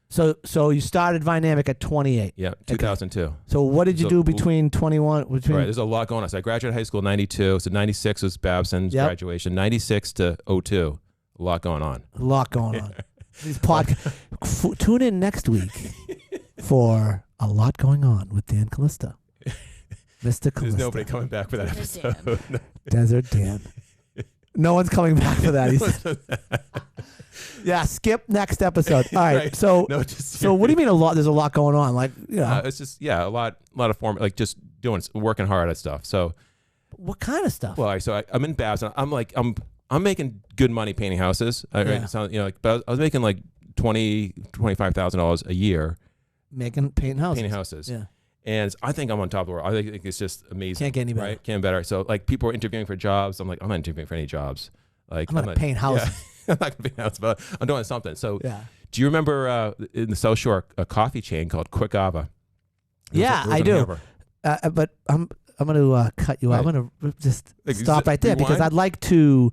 So you started Vynamic at 28. Yeah, 2002. Okay. So what did you do between 21? Right, there's a lot going on. So I graduated high school in 92. So 96 was Babson's graduation. 96 to 02. A lot going on. A lot going on. These tune in next week for A Lot Going On with Dan Calista. Mr. Calista. There's nobody coming back for that episode. Desert Dan. No one's coming back for that. He said. Yeah, skip next episode. All right. Right. So what do you mean a lot? There's a lot going on. Like, it's just a lot of form, like just working hard at stuff. So what kind of stuff? Well, so I'm in Babson. I'm making good money painting houses. Right? So, but I was making like $25,000 a year. Painting houses. Yeah. And I think I'm on top of the world. I think it's just amazing. Can't get any better. Right? Can't better. So like people are interviewing for jobs. I'm like, I'm not interviewing for any jobs. Like I'm gonna paint houses. Yeah. I'm not gonna paint houses, but I'm doing something. So do you remember in the South Shore a coffee chain called Quick Ava? I do. But I'm going to cut you out. I'm going to just stop right there because I'd like to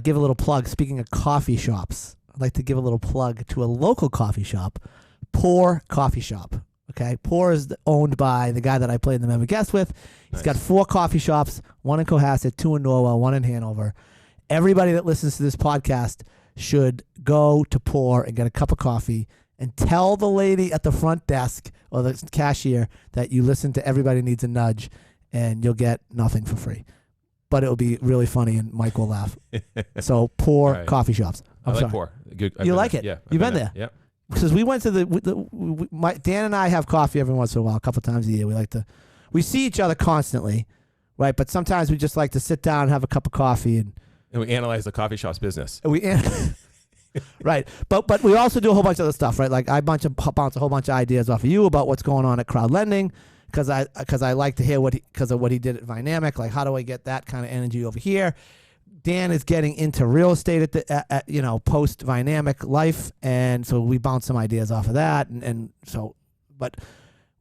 give a little plug. Speaking of coffee shops, I'd like to give a little plug to a local coffee shop, Pour Coffee Shop. Okay, Pour is owned by the guy that I played the Member Guest with. He's got 4 coffee shops, one in Cohasset, 2 in Norwell, 1 in Hanover. everybody that listens to this podcast should go to Pour and get a cup of coffee and tell the lady at the front desk or the cashier that you listen to Everybody Needs a Nudge, and you'll get nothing for free. But it'll be really funny, and Mike will laugh. So Pour coffee shops. I like Pour. Good. You like it? Yeah. You've been there? Yep. Because we went to Dan and I have coffee every once in a while, a couple times a year. We see each other constantly, right? But sometimes we just like to sit down and have a cup of coffee and we analyze the coffee shop's business. Right, but we also do a whole bunch of other stuff, right? Like I bounce a whole bunch of ideas off of you about what's going on at crowd lending, because I like to hear because of what he did at Vynamic. Like, how do I get that kind of energy over here? Dan is getting into real estate at post Vynamic life, and so we bounce some ideas off of that, but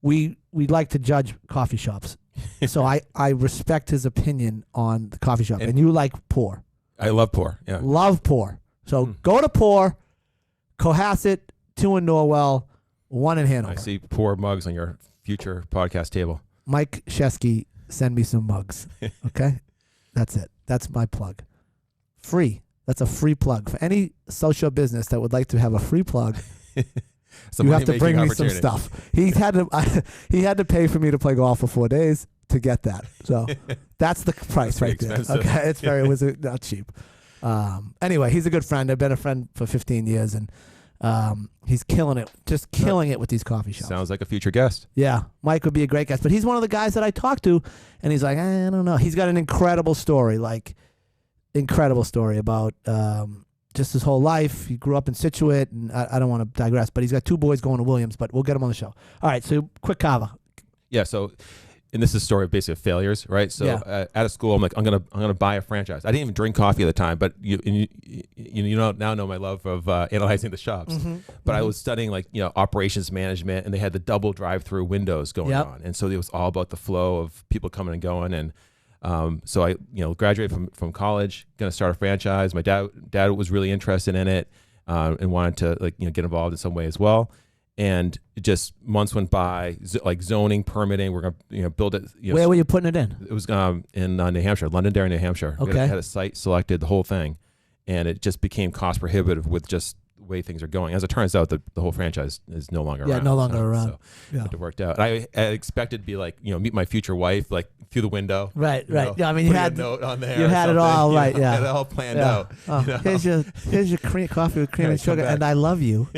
we like to judge coffee shops. So I respect his opinion on the coffee shop, and you like Pour. I love Pour. Yeah, love Pour. So go to Pour, Cohasset, 2 in Norwell, 1 in Hanover. I see Pour mugs on your future podcast table. Mike Shesky, send me some mugs. Okay? That's it. That's my plug. Free. That's a free plug. For any social business that would like to have a free plug, you have to bring me some stuff. He had to pay for me to play golf for 4 days to get that. So that's the price right there. Okay? It was not cheap. Anyway, he's a good friend. I've been a friend for 15 years, and he's killing it, just killing it with these coffee shops. Sounds like a future guest. Yeah, Mike would be a great guest, but he's one of the guys that I talk to, and he's like, I don't know. He's got an incredible story about just his whole life. He grew up in Scituate, and I don't want to digress, but he's got 2 boys going to Williams, but we'll get him on the show. All right, so quick kava. Yeah, so... And this is a story of basically failures, right? So out of school, I'm like, I'm gonna buy a franchise. I didn't even drink coffee at the time, but you now know my love of analyzing the shops. But I was studying operations management, and they had the double drive-through windows going on, and so it was all about the flow of people coming and going. And so I graduated from college, gonna start a franchise. My dad was really interested in it and wanted to get involved in some way as well. And just months went by, like zoning, permitting. We're gonna build it. Where were you putting it in? It was in New Hampshire, Londonderry, New Hampshire. Okay. We had a site selected, the whole thing, and it just became cost prohibitive with just the way things are going. As it turns out, the whole franchise is no longer around. Yeah, no longer around. So it worked out. I expected to be meet my future wife through the window. Right. Yeah, I mean, you had a note on there. You had it all right. Yeah, had it all planned out. Oh, here's your coffee with cream and sugar, and I love you.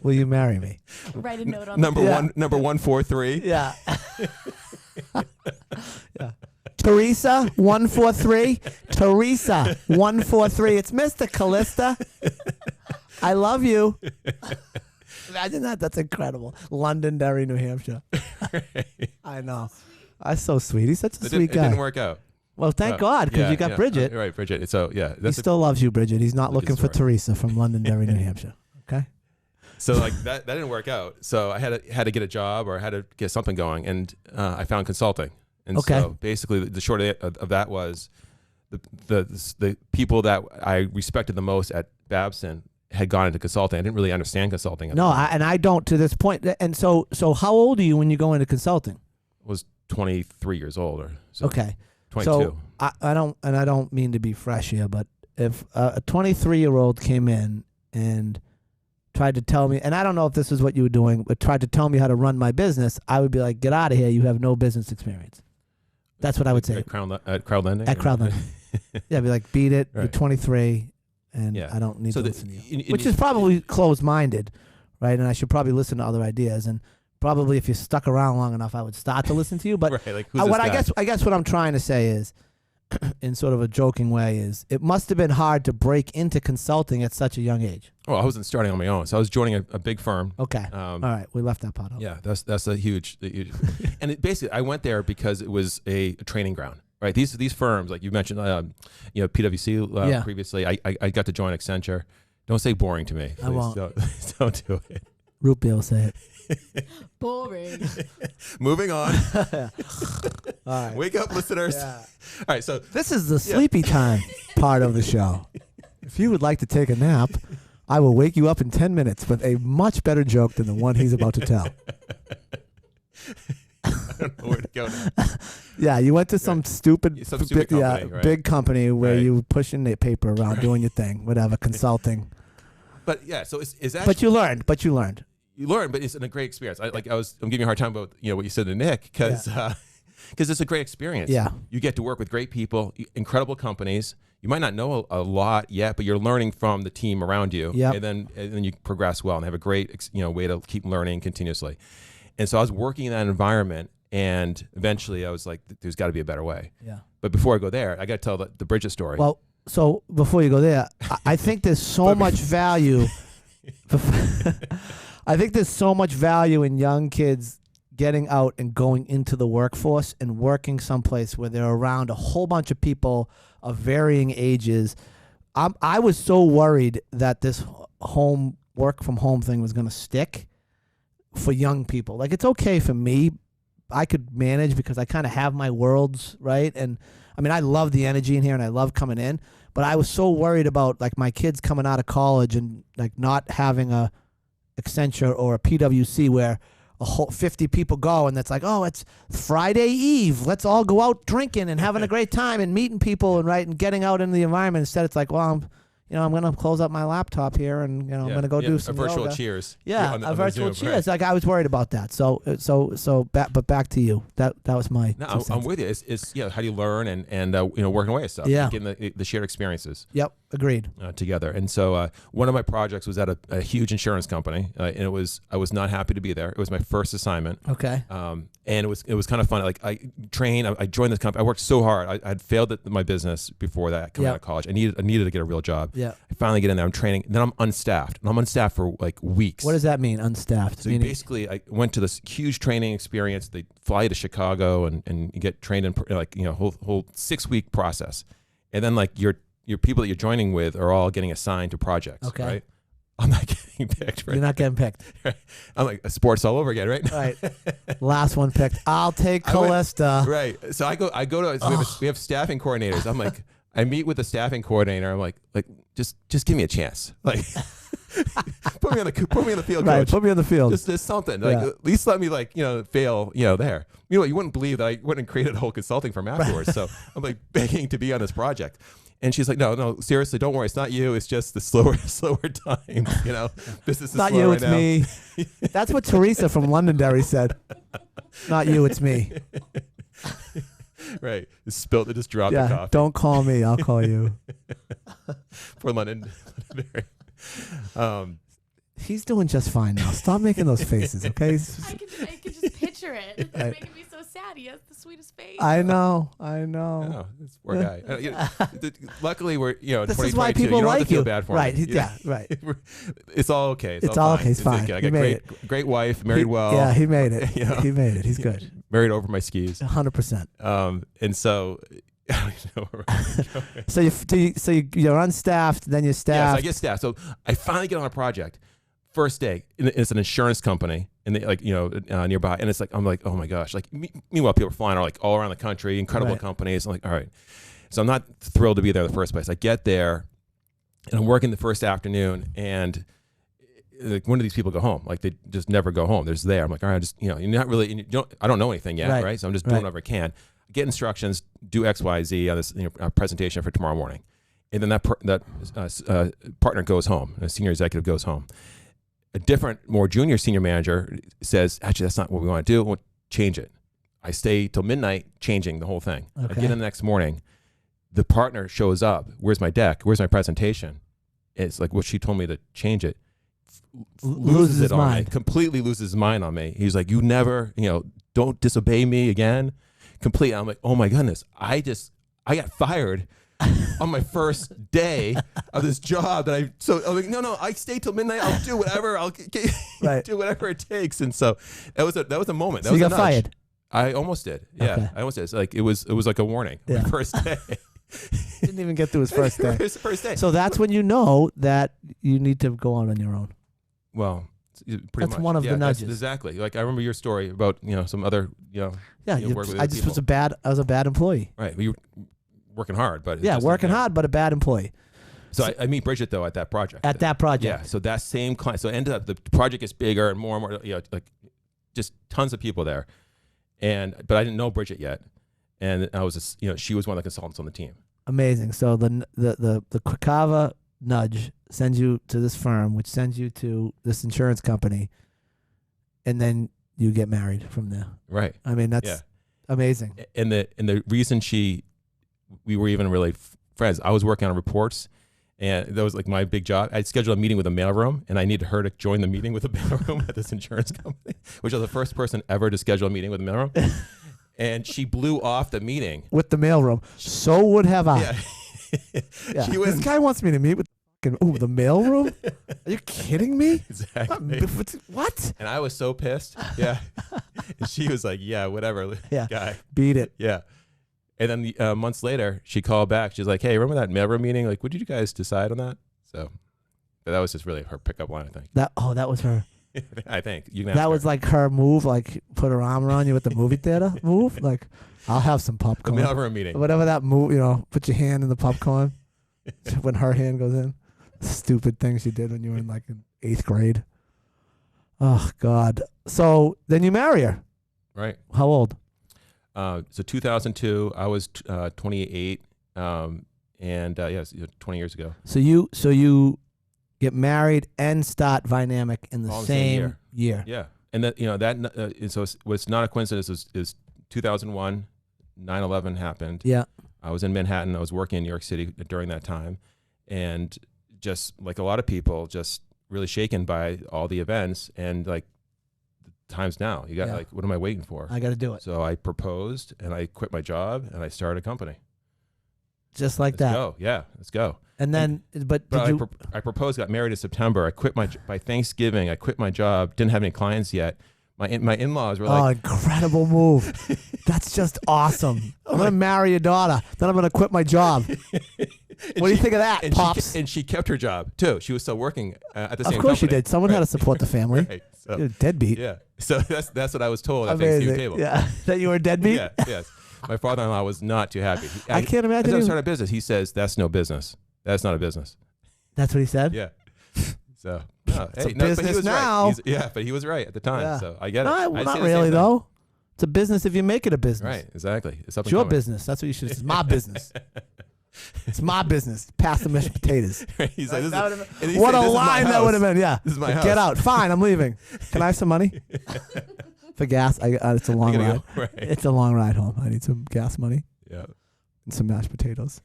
Will you marry me? Write a note on number 143. Yeah. Yeah. Teresa 143. Teresa 143. It's Mr. Calista. I love you. Imagine that. That's incredible. Londonderry, New Hampshire. I know. That's so sweet. He's such a sweet guy. It didn't work out. Well, thank God, because you got Bridget. Right, Bridget. So he still loves you, Bridget. He's not looking for Teresa from Londonderry, New Hampshire. Okay. So that didn't work out. So I had to get a job, or I had to get something going, and I found consulting. And so basically, the short of that was the people that I respected the most at Babson had gone into consulting. I didn't really understand consulting. No, I don't to this point. And so how old are you when you go into consulting? I was 23 years old, or so. Okay. 22. So I don't mean to be fresh here, but if a 23-year-old came in and tried to tell me, and I don't know if this is what you were doing, but tried to tell me how to run my business, I would be like, get out of here. You have no business experience. That's what I would say. At crowd lending? At crowd lending. Yeah, I'd be like, beat it. Right. You're 23, and I don't need to listen to you. Which is probably closed-minded, right? And I should probably listen to other ideas. And probably if you stuck around long enough, I would start to listen to you. But right, who's this guy? I guess what I'm trying to say is, in sort of a joking way, is it must have been hard to break into consulting at such a young age. Well, I wasn't starting on my own, so I was joining a big firm. Okay. All right, we left that part out. Yeah, that's a huge and basically I went there because it was a training ground, right? These firms, like you mentioned, PwC previously. I got to join Accenture. Don't say boring to me. Please. I won't. Don't do it. Root beer will say it. Boring. Moving on. All right. Wake up, listeners. Yeah. All right, so this is the sleepy time part of the show. If you would like to take a nap, I will wake you up in 10 minutes with a much better joke than the one he's about to tell. don't know where to go now. Yeah, you went to some stupid, company, right? big company where Right. you were pushing the paper around, doing your thing, whatever, consulting. But yeah, so it's actually, But you learned. you learn, but it's a great experience. I'm giving you a hard time about what you said to Nick because it's a great experience. Yeah. You get to work with great people, incredible companies. You might not know a lot yet, but you're learning from the team around you. Yep. And then you progress well and have a great way to keep learning continuously. And so I was working in that environment, and eventually I was like, there's got to be a better way. Yeah. But before I go there, I got to tell the Bridget story. Well, so before you go there, I think there's so much value. I think there's so much value in young kids getting out and going into the workforce and working someplace where they're around a whole bunch of people of varying ages. I was so worried that this work from home thing was going to stick for young people. Like, it's okay for me. I could manage because I kind of have my worlds, right? And I mean, I love the energy in here and I love coming in, but I was so worried about like my kids coming out of college and like not having a Accenture or a PwC where a whole 50 people go and it's like, oh, it's Friday Eve. Let's all go out drinking and having a great time and meeting people and getting out into the environment. Instead, it's like, well, I'm going to close up my laptop here and I'm going to go do some a virtual yoga. cheers. Yeah, on a virtual Zoom, cheers. right. Like, I was worried about that. But back to you. That was my. No, two I'm cents. with you. It's how do you learn and working away at stuff. Yeah. Getting the shared experiences. Yep, agreed. Together. And so one of my projects was at a huge insurance company, and I was not happy to be there. It was my first assignment. Okay. And it was kind of fun. Like I joined this company. I worked so hard. I had failed at my business before that coming out of college. I needed to get a real job. Yeah. I finally get in there. I'm training. Then I'm unstaffed, and I'm unstaffed for like weeks. What does that mean, unstaffed? So basically, I went to this huge training experience. They fly you to Chicago and you get trained in whole 6-week process, and then like your people that you're joining with are all getting assigned to projects. Okay. Right? I'm not getting picked. Right? You're not getting picked. I'm like sports all over again, right? Right. Last one picked. I'll take Calista. Right. So I go to we have staffing coordinators. I'm like, I meet with the staffing coordinator. I'm like just give me a chance. Like put me on the field, Right. coach. Put me on the field. Just something. Like at least let me fail, there. You know what? You wouldn't believe that I went and created a whole consulting firm afterwards. So I'm like begging to be on this project. And she's like, no, seriously, don't worry. It's not you. It's just the slower time. Business is Not slow you, right it's now. me. That's what Teresa from Londonderry said. Not you, it's me. Right. It just dropped the Yeah, coffee. don't call me. I'll call you. For Londonderry. He's doing just fine now. Stop making those faces, okay? I can just picture it. It's Right. making me so sad. He has the sweetest face. I know. I know. This poor guy. Luckily, we're, This is 2022. why people you don't like have to feel you. bad for Right. me. Yeah, right. It's all okay. It's all okay. It's fine. Okay. I He got made great wife, married well. Yeah, he made it. You know. He made it. He's good. Married over my skis. 100%. And so, I don't know where I'm going. So you're unstaffed, then you're Yeah, so staffed. I get staffed. So I finally get on a project. First day, it's an insurance company, and they nearby, and it's like I'm like, oh my gosh! Like meanwhile, people are flying all around the country, incredible Right. companies. I'm like, all right. So I'm not thrilled to be there in the first place. I get there, and I'm working the first afternoon, and like when do these people go home? Like they just never go home. They're just there. I'm like, all right, you're not really. I don't know anything yet, right? So I'm just doing whatever I can. I get instructions, do X, Y, Z on this presentation for tomorrow morning, and then that partner goes home, a senior executive goes home. A different, more junior senior manager says, actually, that's not what we want to do. We'll change it. I stay till midnight changing the whole thing. Okay. I get in the next morning. The partner shows up. Where's my deck? Where's my presentation? It's like, well, she told me to change it. Loses his it on me. mind. Completely loses his mind on me. He's like, you never, don't disobey me again. Completely. I'm like, oh my goodness. I got fired on my first day of this job I'm like, no, I stay till midnight. I'll do whatever. I'll Right. do whatever it takes. And so that was a moment. That So was you a got nudge. fired. I almost did. Yeah, Okay. I almost did. It's like it was like a warning. Yeah. My first day. Didn't even get through his first day. It's the first day. So that's when you know that you need to go out on your own. Well, pretty That's much. one of the that's nudges. Exactly. Like I remember your story about some other Yeah, work with I other just people. I was a bad employee. Right. You were working hard, but Yeah, working hard, but a bad employee So I meet Bridget though at that project. at that project. Yeah. So that same client. So it ended up the project gets bigger and more, like just tons of people there. but I didn't know Bridget yet, and I was just, she was one of the consultants on the team. Amazing. So the Quikava nudge sends you to this firm, which sends you to this insurance company, and then you get married from there. Right. I mean, that's amazing. And the reason we were even really friends, I was working on reports, and that was like my big job. I'd scheduled a meeting with a mailroom, and I needed her to join the meeting with the mailroom at this insurance company, which was the first person ever to schedule a meeting with a mailroom. And she blew off the meeting. With the mailroom. So would have I. Yeah. Yeah. She was, this guy wants me to meet with the mailroom? Are you kidding me? Exactly. What? And I was so pissed. Yeah. And she was like, yeah, whatever, guy. Beat it. Yeah. And then months later, she called back. She's like, hey, remember that mailroom meeting? Like, what did you guys decide on that? So, but that was just really her pickup line, I think. That was her. I think. You can ask that her. was like her move, like put her arm around you at the movie theater move. Like, I'll have some popcorn. The mailroom meeting. Whatever that move, put your hand in the popcorn when her hand goes in. Stupid thing she did when you were in like in 8th grade. Oh, God. So then you marry her. Right. How old? So 2002, I was 28, and yes, 20 years ago. So you get married and start Vinamic in the All same year. Yeah, and that so what's not a coincidence is 2001, 9/11 happened. Yeah, I was in Manhattan. I was working in New York City during that time, and just like a lot of people, just really shaken by all the events and like. Times now. You got like, what am I waiting for? I got to do it. So I proposed and I quit my job and I started a company. Just like Let's that. go. Yeah, let's go. And then, but I proposed, got married in September. I quit by Thanksgiving. I quit my job. Didn't have any clients yet. My in-laws were like, incredible move. That's just awesome. I'm going to marry your daughter. Then I'm going to quit my job. What do you think of that, Pops? She kept her job too. She was still working at the same company. Of course she did. Someone had to support the family. Right. So, you're a deadbeat. Yeah. So that's what I was told at the Thanksgiving table. Yeah. That you were a deadbeat? Yeah. Yes. My father-in-law was not too happy. I can't imagine. As I started a business, he says, that's no business. That's not a business. That's what he said? Yeah. So, it's a business but he was now. Right. But he was right at the time. Yeah. So I get it. Not really, though. It's a business if you make it a business. Right. Exactly. It's your business. That's what you should. It's my business. It's my business. Pass the mashed potatoes. He's like, what a line that would have been. Yeah. This is my house. Get out. Fine. I'm leaving. Can I have some money? For gas? It's a long ride. Go. Right. It's a long ride home. I need some gas money. Yeah. And some mashed potatoes.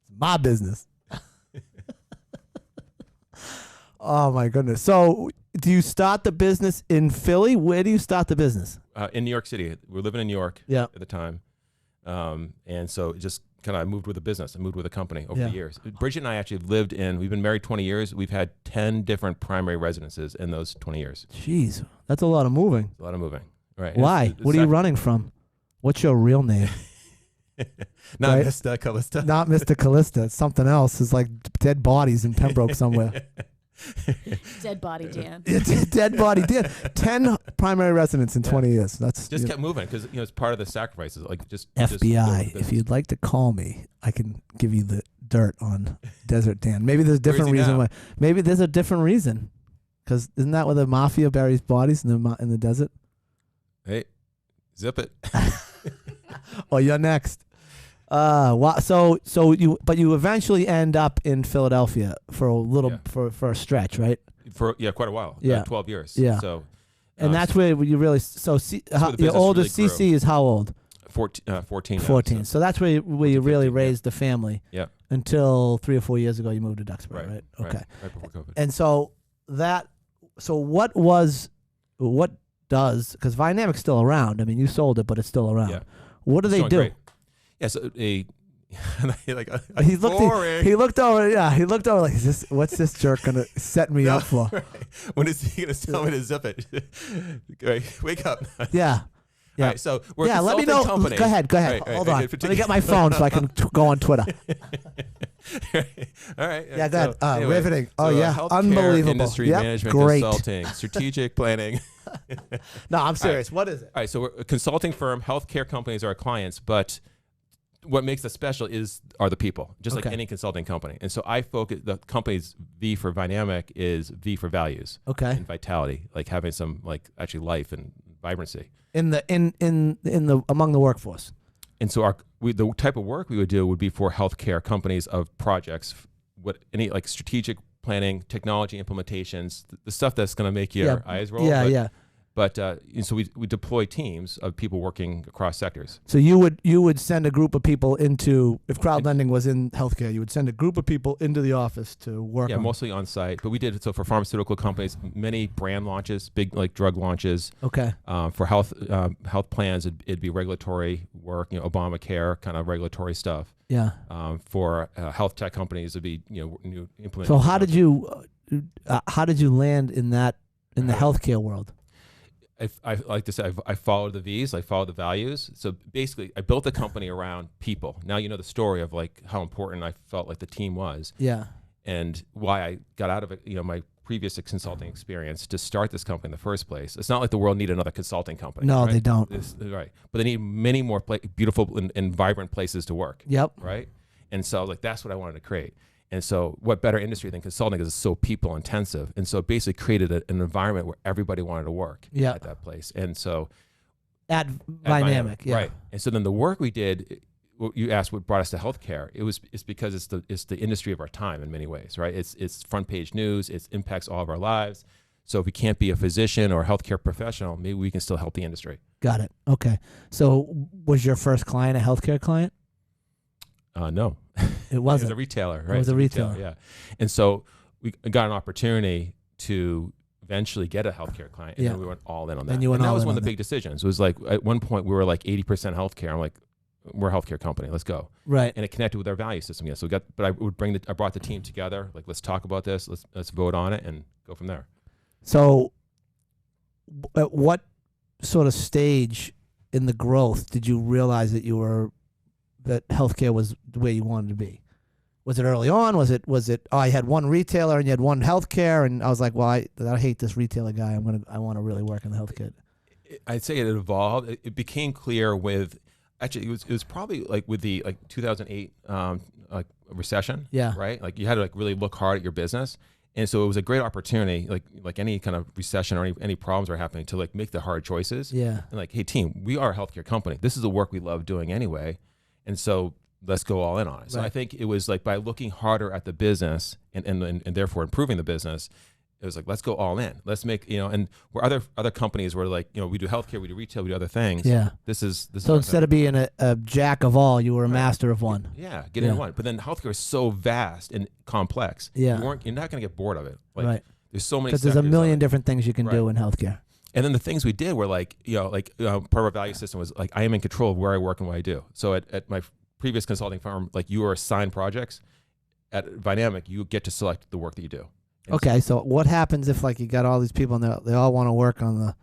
It's my business. Oh, my goodness. So do you start the business in Philly? Where do you start the business? In New York City. We were living in New York at the time. And so just kind of moved with a business. I moved with a company over the years. Bridget and I actually we've been married 20 years. We've had 10 different primary residences in those 20 years. Jeez, that's a lot of moving. A lot of moving. Right. Why? What are you running from? What's your real name? Not right? Mr. Calista. Not Mr. Calista. It's something else. It's like dead bodies in Pembroke somewhere. Dead body Dan. Dead body Dan. 10 primary residents in 20 years. That's just kept moving because it's part of the sacrifices. Like FBI. If you'd like to call me, I can give you the dirt on Desert Dan. Maybe there's a different reason why. Maybe there's a different reason. Because isn't that where the mafia buries bodies in the desert? Hey, zip it. Oh, you're next. So you eventually end up in Philadelphia for a little for a stretch, right? For quite a while. 12 years. Yeah. So, and that's where you really your oldest really CC is how old? 14. 14. Now, so that's where you really raised the family. Yeah. Until 3 or 4 years ago, you moved to Duxbury, right? Okay. Right before COVID. And so what does because Vinamic's still around? I mean, you sold it, but it's still around. Yeah. What do they do? Great. Yeah, so he looked over. Yeah, he looked over like, what's this jerk gonna set me up for? Right. When is he gonna tell me to zip it? Wake up. Yeah. All right, so we're a let me know. Company. Go ahead. Right, Hold on. Let me get my phone so I can go on Twitter. All right. Yeah, go ahead. Anyway, riveting. Oh, yeah. Unbelievable. Industry management, great. consulting, strategic planning. No, I'm serious. What is it? All right, so we're a consulting firm. Healthcare companies are our clients, but what makes us special are the people, just like any consulting company. And so I focus, the company's V for Vinamic is V for values. Okay. And vitality, like having some, like actually life and vibrancy in the among the workforce. And so the type of work we would do would be for healthcare companies of projects, any like strategic planning, technology implementations, the stuff that's going to make your eyes roll. But so we deploy teams of people working across sectors. So you would send a group of people into, if crowd lending was in healthcare, you would send a group of people into the office to work. Yeah, on mostly on site. But we did it so for pharmaceutical companies, many brand launches, big like drug launches. Okay. For health plans, it'd be regulatory work, Obamacare kind of regulatory stuff. Yeah. For health tech companies, it'd be new implementation. So how did you land in the healthcare world? I like to say I followed the V's, I followed the values. So basically, I built a company around people. Now you know the story of like how important I felt like the team was. Yeah. And why I got out of it, my previous consulting experience to start this company in the first place. It's not like the world need another consulting company. No, right? they don't. Right. But they need many more beautiful and vibrant places to work. Yep. Right. And so like that's what I wanted to create. And so what better industry than consulting is so people intensive. And so it basically created an environment where everybody wanted to work at that place. And so at Dynamic, yeah. Right. And so then the work we did, you asked what brought us to healthcare. It's because it's the industry of our time in many ways, right? It's front page news, it impacts all of our lives. So if we can't be a physician or a healthcare professional, maybe we can still help the industry. Got it. Okay. So was your first client a healthcare client? No. It wasn't. It was a retailer, right? It was a retailer. Yeah. And so we got an opportunity to eventually get a healthcare client, and then we went all in on that. And that was one of the big decisions. It was like at one point we were like 80% healthcare. I'm like, we're a healthcare company. Let's go. Right. And it connected with our value system. Yeah. So I brought the team together. Like, let's talk about this. Let's vote on it and go from there. So at what sort of stage in the growth did you realize that that healthcare was the way you wanted to be? Was it early on? Was it? I had one retailer and you had one healthcare, and I was like, well, I hate this retailer guy. I want to really work in the healthcare. I'd say it evolved. It became clear with actually it was probably like with the 2008 like recession. Yeah. Right. Like you had to like really look hard at your business, and so it was a great opportunity, like any kind of recession or any problems are happening, to like make the hard choices. Yeah. And like, hey team, we are a healthcare company. This is the work we love doing anyway, and so let's go all in on it. So I think it was like by looking harder at the business and therefore improving the business, it was like, let's go all in. Let's make, and where other companies were like, we do healthcare, we do retail, we do other things. Yeah. This is so instead of being a jack of all, you were a master of one. Yeah. Get into one. But then healthcare is so vast and complex. Yeah. You're not going to get bored of it. Like, there's so many, because there's a million different things you can do in healthcare. And then the things we did were like, part of our value system was like, I am in control of where I work and what I do. So at my previous consulting firm, like you are assigned projects. At Dynamic, you get to select the work that you do. And okay, so what happens if like you got all these people and they all want to work on the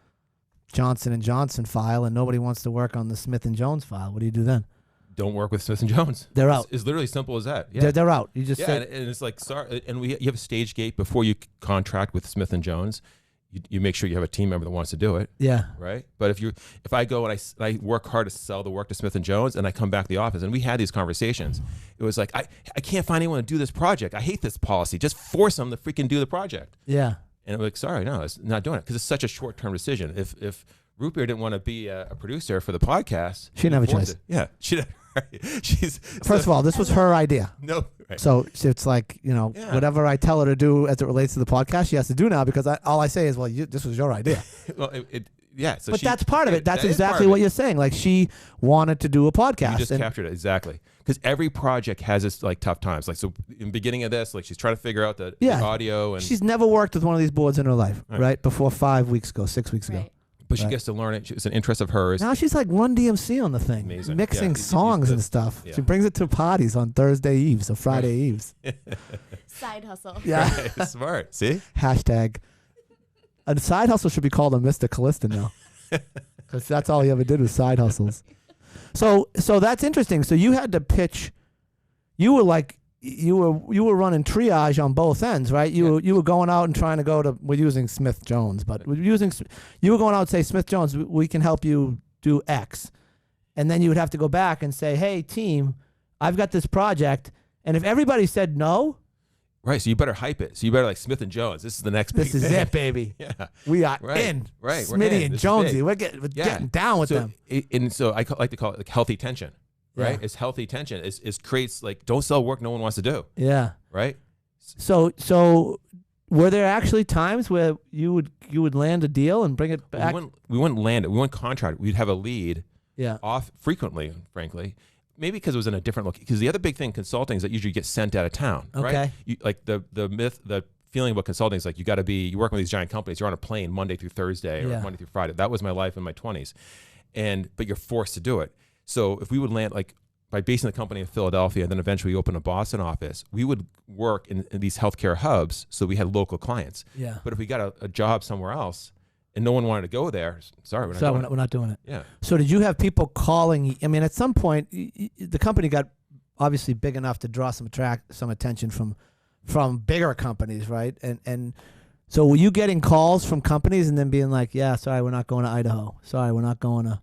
Johnson & Johnson file and nobody wants to work on the Smith & Jones file? What do you do then? Don't work with Smith & Jones. They're out. It's literally simple as that. Yeah. They're out. You just say, and it's like, sorry, and you have a stage gate before you contract with Smith & Jones. You make sure you have a team member that wants to do it. Yeah. Right. But if I go and I work hard to sell the work to Smith & Jones and I come back to the office and we had these conversations, it was like, I can't find anyone to do this project. I hate this policy. Just force them to freaking do the project. Yeah. And I'm like, sorry, no, it's not doing it, because it's such a short-term decision. If Root Beer didn't want to be a producer for the podcast, she didn't have a choice. Yeah. She didn't. First of all, this was her idea. No. Right. So it's like, whatever I tell her to do as it relates to the podcast, she has to do now, because all I say is, well, this was your idea. Well, So but that's part of it. That's exactly what you're saying. Like, she wanted to do a podcast. You just captured it exactly, because every project has its like tough times. Like, so in the beginning of this, like she's trying to figure out the audio, and she's never worked with one of these boards in her life, right? Before 6 weeks ago. But she gets to learn it. It's an interest of hers. Now she's like Run DMC on the thing, amazing. Mixing songs and stuff. Yeah. She brings it to parties on Thursday eves or Friday eves. Side hustle. Yeah. Right. Smart. See? Hashtag. A side hustle should be called a Mr. Calista now, because that's all he ever did was side hustles. So that's interesting. So you had to pitch. You were like, you were running triage on both ends, right? You were going out and trying to go to, we're using Smith Jones, but you were going out and say, Smith Jones, we can help you do X. And then you would have to go back and say, hey team, I've got this project. And if everybody said no, Right. So you better hype it. So you better like Smith and Jones. This is the next. This big is thing. it, baby. Yeah. We are Right. in. Right. We're Smitty in. and This is Jonesy. big. We're getting down with them. And so I like to call it like healthy tension. Right. Yeah. It's healthy tension. It creates like don't sell work no one wants to do. Yeah. Right. So were there actually times where you would land a deal and bring it back? We wouldn't land it. We wouldn't contract it. We'd have a lead. Yeah. Off frequently, frankly. Maybe because it was in a different location. Because the other big thing, consulting, is that usually get sent out of town. Okay. Right? Like the feeling about consulting is like you working with these giant companies. You're on a plane Monday through Thursday or Monday through Friday. That was my life in my 20s, but you're forced to do it. So if we would land like by basing the company in Philadelphia, and then eventually we open a Boston office, we would work in these healthcare hubs. So we had local clients. Yeah. But if we got a job somewhere else, and no one wanted to go there, sorry, we're not doing it. Yeah. So did you have people calling? I mean, at some point, the company got obviously big enough to draw some attention from bigger companies, right? And so were you getting calls from companies and then being like, "Yeah, sorry, we're not going to Idaho. Sorry, we're not going to."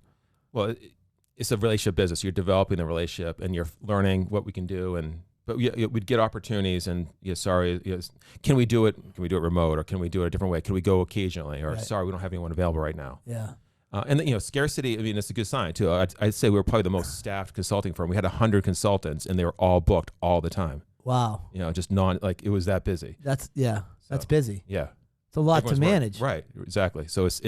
Well, it's a relationship business. You're developing the relationship and you're learning what we can do, but we'd get opportunities and sorry, can we do it? Can we do it remote, or can we do it a different way? Can we go occasionally? Or sorry, we don't have anyone available right now. Yeah. And then, scarcity. I mean, it's a good sign too. I'd say we were probably the most staffed consulting firm. We had 100 consultants, and they were all booked all the time. Wow. Just it was that busy. That's busy. Yeah. It's a lot Everyone's to manage. Right, exactly. So so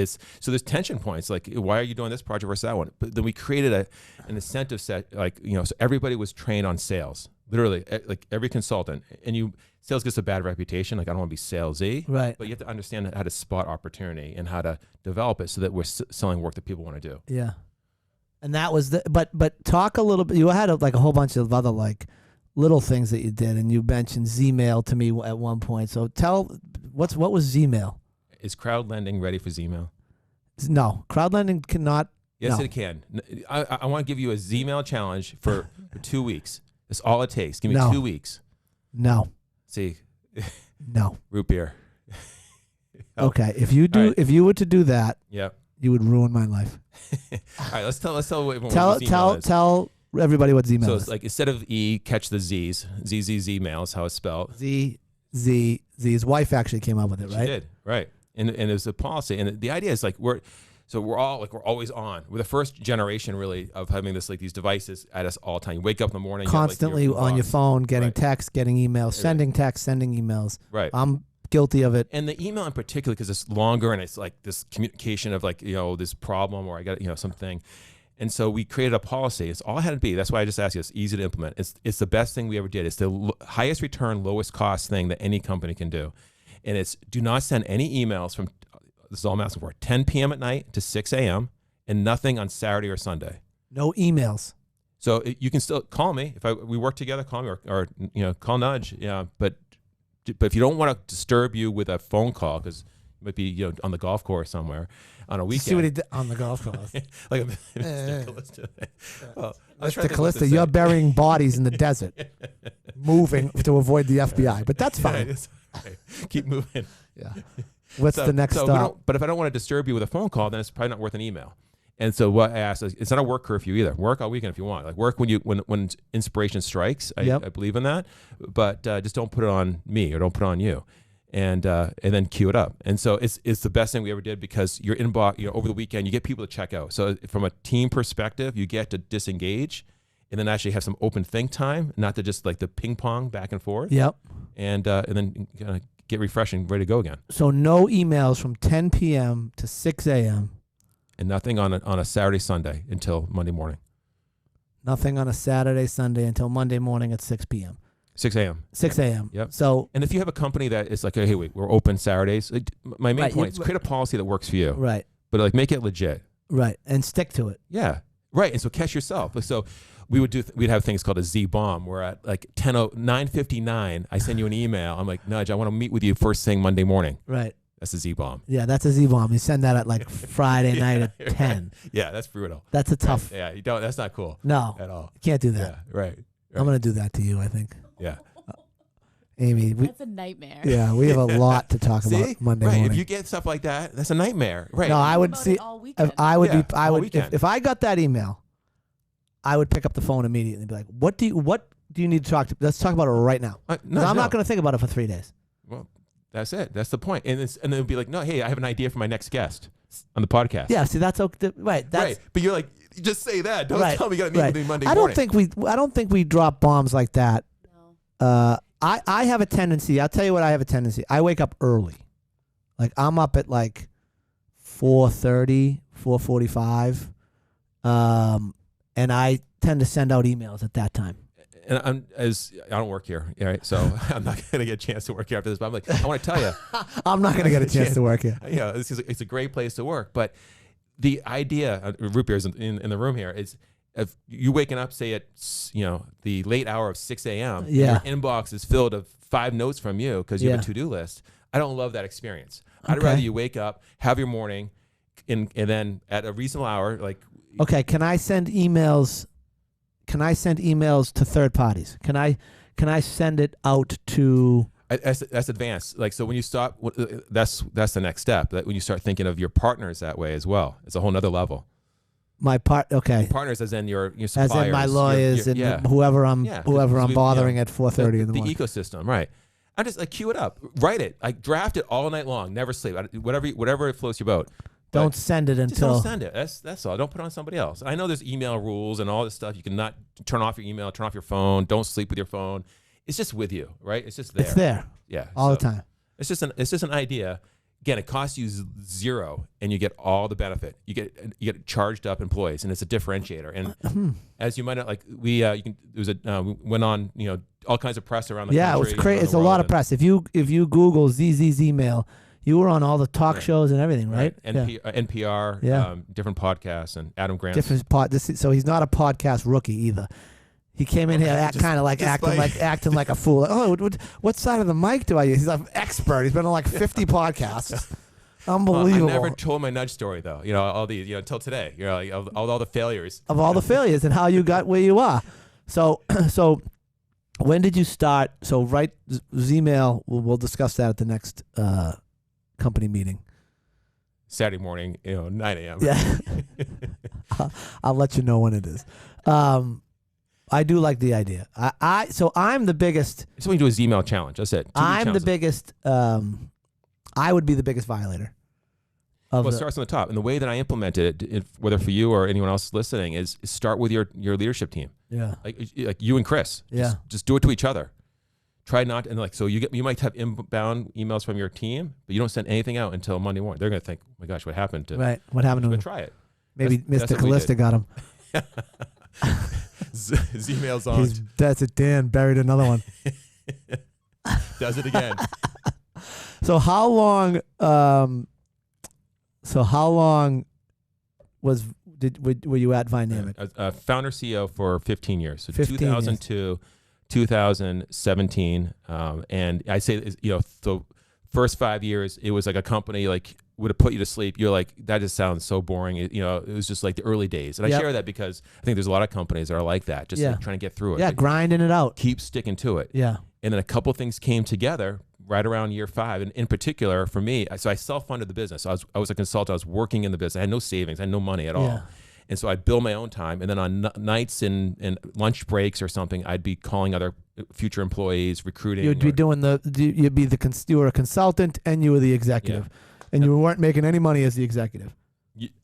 there's tension points. Like, why are you doing this project versus that one? But then we created an incentive set. So everybody was trained on sales. Literally, like every consultant. And sales gets a bad reputation. Like, I don't want to be salesy. Right. But you have to understand how to spot opportunity and how to develop it so that we're selling work that people want to do. Yeah. And that was but talk a little bit. You had a whole bunch of other little things that you did, and you mentioned Zmail to me at one point. So what was Zmail? Is crowd lending ready for Zmail? No, crowd lending cannot. Yes, no. it can. I want to give you a Zmail challenge for 2 weeks. That's all it takes. Give me 2 weeks. No. See. No. Root beer. Okay, if you were to do that, yep, you would ruin my life. All right, let's tell what Zmail is. Tell everybody what Zmail is. So it's like, instead of E, catch the Z's. Zmail is how it's spelled. Z. His wife actually came up with it, right? She did, right? And it was a policy, and the idea is we're always on. We're the first generation really of having these devices at us all the time. You wake up in the morning, constantly you have, on your phone, getting texts, getting emails, sending Everything. texts, sending emails. Right. I'm guilty of it. And the email in particular, because it's longer and it's like this communication of this problem, or I got something. And so we created a policy. It's all it had to be. That's why I just asked you. It's easy to implement. It's the best thing we ever did. It's the highest return, lowest cost thing that any company can do. And it's, do not send any emails from, this is all I'm asking for, 10 p.m. at night to 6 a.m. and nothing on Saturday or Sunday. No emails. So you can still call me if we work together. Call me or call Nudge. Yeah, but if you don't want to disturb you with a phone call, because you might be on the golf course somewhere on a weekend. See what he did on the golf course. Like Mr. Calista. Well, Mr. Calista, you're burying bodies in the desert, moving to avoid the FBI. But that's fine. Yeah, right. Keep moving. Yeah. What's the next stop? But if I don't want to disturb you with a phone call, then it's probably not worth an email. And so what I asked is, it's not a work curfew either. Work all weekend if you want. Like, work when inspiration strikes. I believe in that. But just don't put it on me, or don't put it on you. And then queue it up. And so it's the best thing we ever did, because your inbox, over the weekend, you get people to check out. So from a team perspective, you get to disengage and then actually have some open think time, not to just like the ping pong back and forth. Yep. And then get refreshing, ready to go again. So no emails from 10 p.m. to 6 a.m. And nothing on a Saturday, Sunday until Monday morning. Nothing on a Saturday, Sunday until Monday morning at 6 p.m. 6 a.m. 6 a.m. Yep. So, and if you have a company that is like, hey, wait, we're open Saturdays. My main point is create a policy that works for you. Right. But make it legit. Right. And stick to it. Yeah. Right. And so catch yourself. So we'd have things called a Z bomb, where at like 9:59, I send you an email. I'm like, Nudge, I want to meet with you first thing Monday morning. Right. That's a Z bomb. Yeah, that's a Z bomb. You send that at like Friday night at 10. Yeah, that's brutal. That's a tough. Yeah, you don't. That's not cool. No. At all. You can't do that. Yeah. Right. I'm gonna do that to you, I think. Yeah. Amy, that's a nightmare. Yeah, we have a lot to talk about Monday morning. If you get stuff like that, that's a nightmare. Right. No, I would see. If I would if I got that email, I would pick up the phone immediately and be like, "What do you need to talk to? Let's talk about it right now. No, I'm not going to think about it for 3 days. Well, that's it. That's the point. And then it'll be like, no, hey, I have an idea for my next guest on the podcast. Yeah, see, that's okay. Right. That's, right. But you're like, just say that. Don't tell me you got to meet with me Monday I morning. don't think we drop bombs like that. No. I have a tendency. I'll tell you what I have a tendency. I wake up early. Like I'm up at like 4:30, 4:45, and I tend to send out emails at that time. And I don't work here, right? So I'm not going to get a chance to work here after this. But I'm like, I want to tell you, I'm not going to get a chance to work here. Yeah, it's a great place to work. But the idea, root beer's in the room here, is if you waking up, say at the late hour of 6 a.m. Yeah. Your inbox is filled of 5 notes from you because you have a to-do list. I don't love that experience. I'd rather you wake up, have your morning, and then at a reasonable hour, like. Okay, can I send emails? Can I send emails to third parties? Can I send it out to? That's advanced. Like, so when you stop, that's the next step. That when you start thinking of your partners that way as well, it's a whole nother level. Okay. Partners, as in your suppliers, as in my lawyers whoever I'm bothering at 4:30 in the morning. The ecosystem, right? I'm just like cue it up, write it, like draft it all night long, never sleep. Whatever floats your boat. Don't send it until. Just don't send it. That's all. Don't put it on somebody else. I know there's email rules and all this stuff. You cannot turn off your email, turn off your phone. Don't sleep with your phone. It's just with you, right? It's just there. It's there. Yeah. All the time. It's just an idea. Again, it costs you zero, and you get all the benefit. You get charged up employees, and it's a differentiator. And as you might know, like we went on all kinds of press around the country. Yeah, it was crazy. It's a lot of press. If you Google ZZ's email. You were on all the talk shows and everything, right? NPR, different podcasts, and Adam Grant. So he's not a podcast rookie either. He came in here acting like a fool. Oh, what side of the mic do I use? He's an expert. He's been on like 50 podcasts. Unbelievable. I never told my nudge story though. All these, until today. Like all the failures. Of all the failures and how you got where you are. So when did you start? So write email. We'll discuss that at the next company meeting. Saturday morning, 9 a.m. Yeah. I'll let you know when it is. I do like the idea. So I'm the biggest. So we do his email challenge. That's it. I'm the biggest. I would be the biggest violator. It starts on the top, and the way that I implemented it, whether for you or anyone else listening, is start with your leadership team. Yeah. Like you and Chris. Yeah. Just do it to each other. Try not, and like, so you might have inbound emails from your team, but you don't send anything out until Monday morning. They're going to think, oh my gosh, what happened to Right. What happened to him? Try it. Maybe Mr. Calista got him. His email's on. That's it. Dan buried another one. Does it again. So how long were you at Vynamic? Founder CEO for 15 years. So 2002. 2017, and I say, the first 5 years, it was like a company like would have put you to sleep. You're like, that just sounds so boring. It was just like the early days. And I share that because I think there's a lot of companies that are like that, just like trying to get through it. Yeah, grinding it out. Keep sticking to it. Yeah. And then a couple things came together right around year 5. And in particular, for me, so I self-funded the business. I was a consultant. I was working in the business. I had no savings. I had no money at all. And so I'd bill my own time. And then on nights and lunch breaks or something, I'd be calling other future employees, recruiting. You'd be you were a consultant and you were the executive. And you weren't making any money as the executive.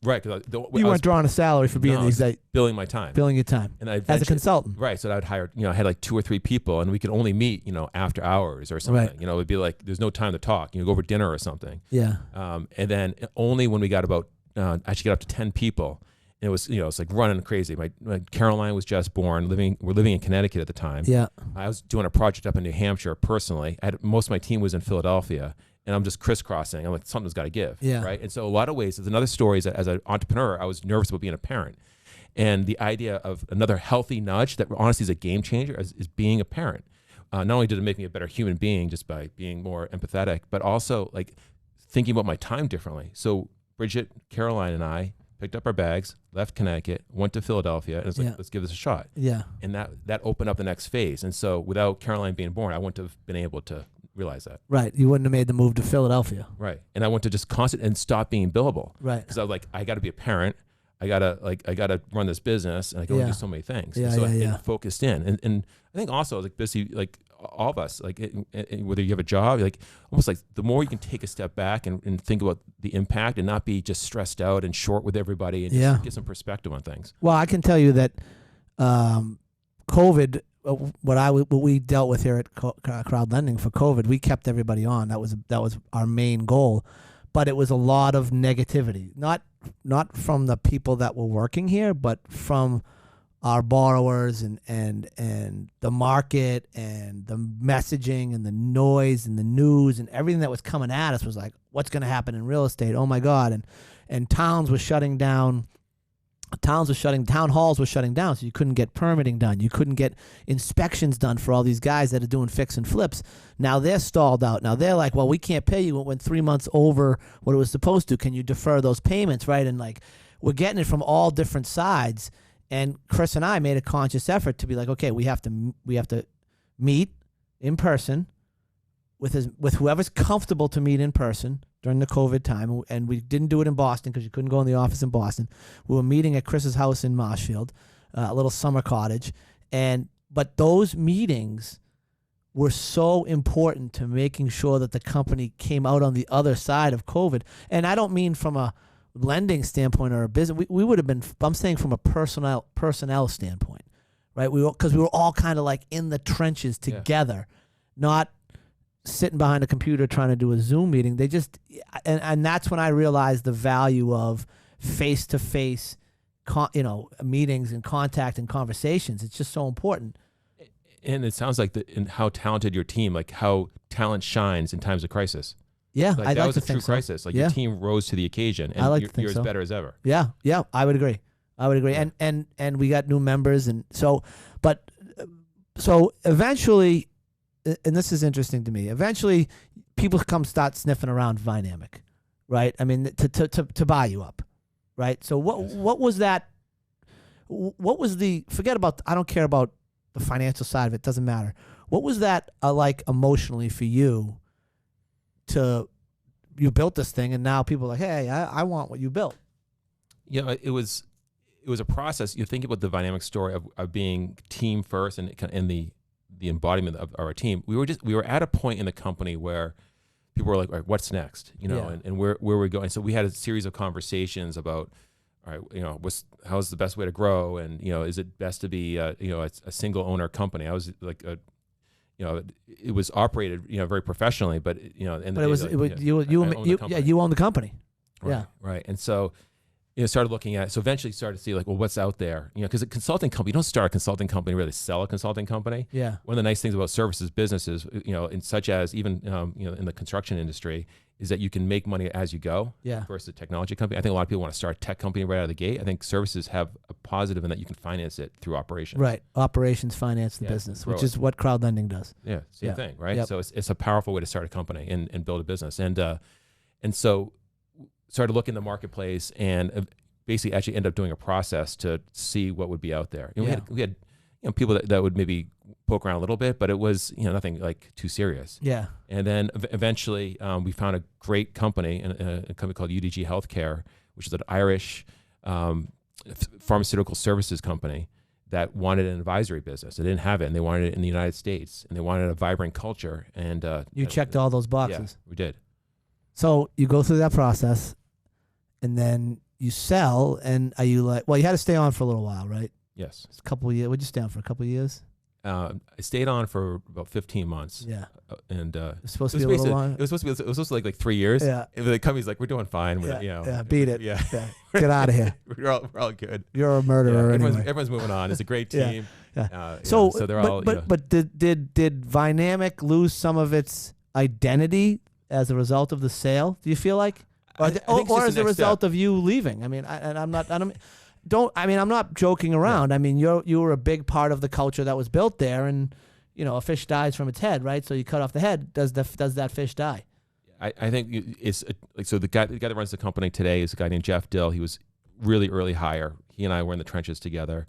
Right. You weren't drawing a salary for being the executive. Billing my time. Billing your time. And as a consultant. Right. So I'd hire, I had like 2 or 3 people, and we could only meet, after hours or something. Right. It would be like, there's no time to talk. Go over dinner or something. Yeah. And then only when we got about, I should get up to 10 people. And it was, it's like running crazy. My Caroline was just born. We're living in Connecticut at the time. Yeah. I was doing a project up in New Hampshire personally. Most of my team was in Philadelphia, and I'm just crisscrossing. I'm like, something's got to give. Yeah. Right. And so a lot of ways, there's another story is that as an entrepreneur, I was nervous about being a parent, and the idea of another healthy nudge that honestly is a game changer is being a parent. Not only did it make me a better human being just by being more empathetic, but also like thinking about my time differently. So Bridget, Caroline, and I picked up our bags, left Connecticut, went to Philadelphia, and it's like, let's give this a shot. Yeah. And that opened up the next phase. And so without Caroline being born, I wouldn't have been able to realize that. Right. You wouldn't have made the move to Philadelphia. Right. And I went to just constant and stop being billable. Right. Because I was like, I got to be a parent. I gotta run this business, and I can only do so many things. Yeah, and so yeah, I focused in, and I think also like busy, like all of us, like whether you have a job, like almost like the more you can take a step back and think about the impact and not be just stressed out and short with everybody, and just get some perspective on things. Well, I can tell you that COVID, what we dealt with here at Crowd Lending for COVID, we kept everybody on. That was our main goal, but it was a lot of negativity, not from the people that were working here, but from our borrowers and the market and the messaging and the noise and the news and everything that was coming at us was like, what's going to happen in real estate? Oh my God. And towns were shutting down. Town halls were shutting down, so you couldn't get permitting done. You couldn't get inspections done for all these guys that are doing fix and flips. Now they're stalled out. Now they're like, well, we can't pay you. It went 3 months over what it was supposed to. Can you defer those payments, right? And like, we're getting it from all different sides. And Chris and I made a conscious effort to be like, okay, we have to meet in person with whoever's comfortable to meet in person during the COVID time. And we didn't do it in Boston because you couldn't go in the office in Boston. We were meeting at Chris's house in Marshfield, a little summer cottage. But those meetings were so important to making sure that the company came out on the other side of COVID. And I don't mean from a lending standpoint or a business. We would have been, I'm saying from a personnel standpoint, right? Because we were all kind of like in the trenches together, not sitting behind a computer trying to do a Zoom meeting. They just, and that's when I realized the value of face-to-face, meetings and contact and conversations. It's just so important. And it sounds like in how talented your team, like how talent shines in times of crisis. Yeah, like I'd that like was to a true think so. crisis. Like your team rose to the occasion, and you're as better as ever. Yeah, I would agree. Yeah. And we got new members, and so eventually, and this is interesting to me. Eventually, people start sniffing around Vynamic, right? I mean, to buy you up, right? So what was that? What was forget about? I don't care about the financial side of it. Doesn't matter. What was that like emotionally for you? You built this thing, and now people are like, hey, I want what you built. Yeah, it was a process. You think about the Vynamic story of being team first and the embodiment of our team. We were at a point in the company where people were like, all right, what's next? And where we're going. So we had a series of conversations about, all right, how's the best way to grow, and is it best to be a single owner company? I was like it was operated, very professionally, but you own the company. Right. And so, started looking at it. So eventually started to see like, well, what's out there? Because a consulting company, you don't start a consulting company, really sell a consulting company. Yeah. One of the nice things about services businesses, in such as even, in the construction industry, is that you can make money as you go. Yeah. Versus a technology company. I think a lot of people want to start a tech company right out of the gate. I think services have a positive in that you can finance it through operations. Right. Operations finance the business, which is what crowd lending does. Yeah. Same thing, right? Yep. So it's a powerful way to start a company and build a business. And so started looking in the marketplace and basically actually ended up doing a process to see what would be out there. We had people that would maybe poke around a little bit, but it was nothing like too serious. Yeah. And then eventually we found a great company, a company called UDG Healthcare, which is an Irish pharmaceutical services company that wanted an advisory business. They didn't have it, and they wanted it in the United States, and they wanted a vibrant culture. And you checked all those boxes. Yeah, we did. So you go through that process, and then you sell. And are you like? Well, you had to stay on for a little while, right? Yes. A couple of years. Would you stay on for a couple of years? I stayed on for about 15 months. Yeah. And it was supposed to be a little long. It was supposed to be like 3 years. Yeah. And the company's like, we're doing fine. Yeah. Beat it. Yeah. Get out of here. we're all good. You're a murderer. Anyway. Everyone's moving on. It's a great team. Yeah. So they're all. But did Vynamic lose some of its identity as a result of the sale? Do you feel like, or as a result of you leaving? I mean, I'm not joking around. Yeah. I mean, you were a big part of the culture that was built there, and a fish dies from its head, right? So you cut off the head. Does that fish die? I think it's so the guy that runs the company today is a guy named Jeff Dill. He was really early hire. He and I were in the trenches together.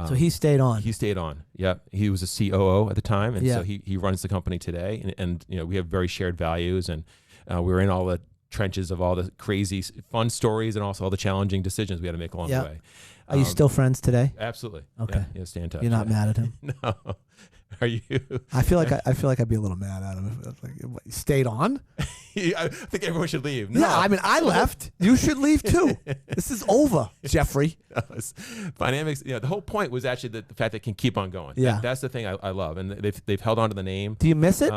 So he stayed on. He stayed on. Yeah, he was a COO at the time, and so he runs the company today. And we have very shared values, and we were in all the trenches of all the crazy fun stories and also all the challenging decisions we had to make along the way. Are you still friends today? Absolutely. Okay. Yeah, stay in touch. You're not mad at him? No. Are you? I feel like I'd be a little mad at him if like, what, he stayed on. I think everyone should leave. No. Yeah, I mean, I left. You should leave too. This is over, Jeffrey. No, Dynamics. The whole point was actually the fact that it can keep on going. Yeah, that's the thing I love, and they've held on to the name. Do you miss it?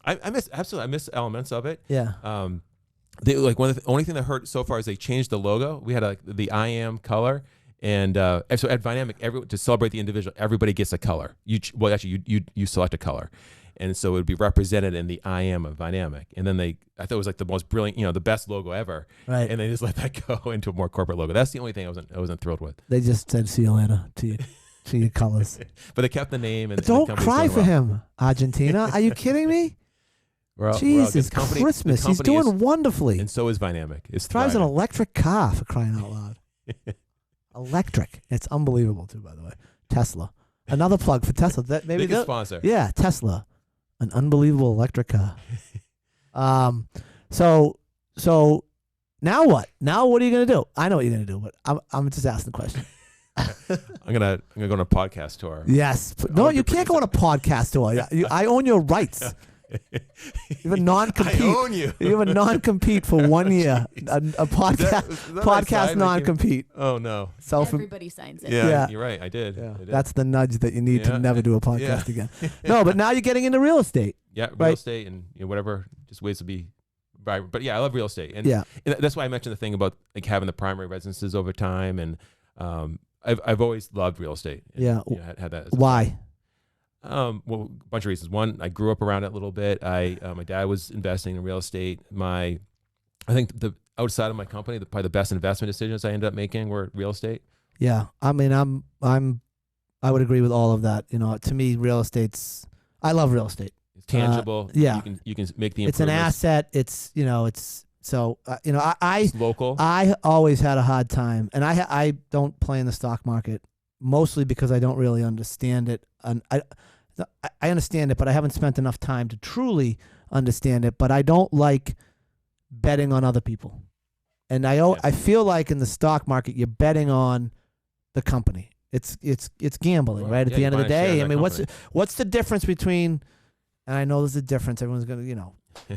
I miss elements of it. Yeah. One of the only thing that hurt so far is they changed the logo. We had the I am color. And so at Dynamic, to celebrate the individual, everybody gets a color. You select a color, and so it would be represented in the I am of Dynamic. And then I thought it was like the most brilliant, the best logo ever. Right. And they just let that go into a more corporate logo. That's the only thing I wasn't thrilled with. They just said see you later to your colors. But they kept the name. And don't cry for him, Argentina. Are you kidding me? Jesus Christmas, he's doing wonderfully. And so is Dynamic. It drives an electric car, for crying out loud. Electric. It's unbelievable too, by the way. Tesla. Another plug for Tesla. That maybe biggest sponsor. Yeah, Tesla. An unbelievable electric car. So now what? Now what are you gonna do? I know what you're gonna do, but I'm just asking the question. I'm gonna go on a podcast tour. Yes. No, you can't go on a podcast tour. I own your rights. You have a non-compete. I own you. You have a non-compete for 1 year. A podcast non-compete. Oh no! Everybody signs it. Yeah, you're right. I did. Yeah. That's the nudge that you need to never do a podcast again. No, but now you're getting into real estate. Yeah, real estate and whatever, just ways to be vibrant. But yeah, I love real estate, and that's why I mentioned the thing about like having the primary residences over time, and I've always loved real estate. And, had that. Why? Well, a bunch of reasons. One, I grew up around it a little bit. My dad was investing in real estate. I think the outside of my company, probably the best investment decisions I ended up making were real estate. Yeah, I mean, I would agree with all of that. To me, I love real estate. It's tangible. Yeah, you can make the improvements. It's an asset. It's so it's local. I always had a hard time, and I don't play in the stock market mostly because I don't really understand it. And I understand it, but I haven't spent enough time to truly understand it. But I don't like betting on other people. And I feel like in the stock market, you're betting on the company. It's gambling, right? At the end of the day, I mean, what's the difference between? And I know there's a difference. Everyone's gonna,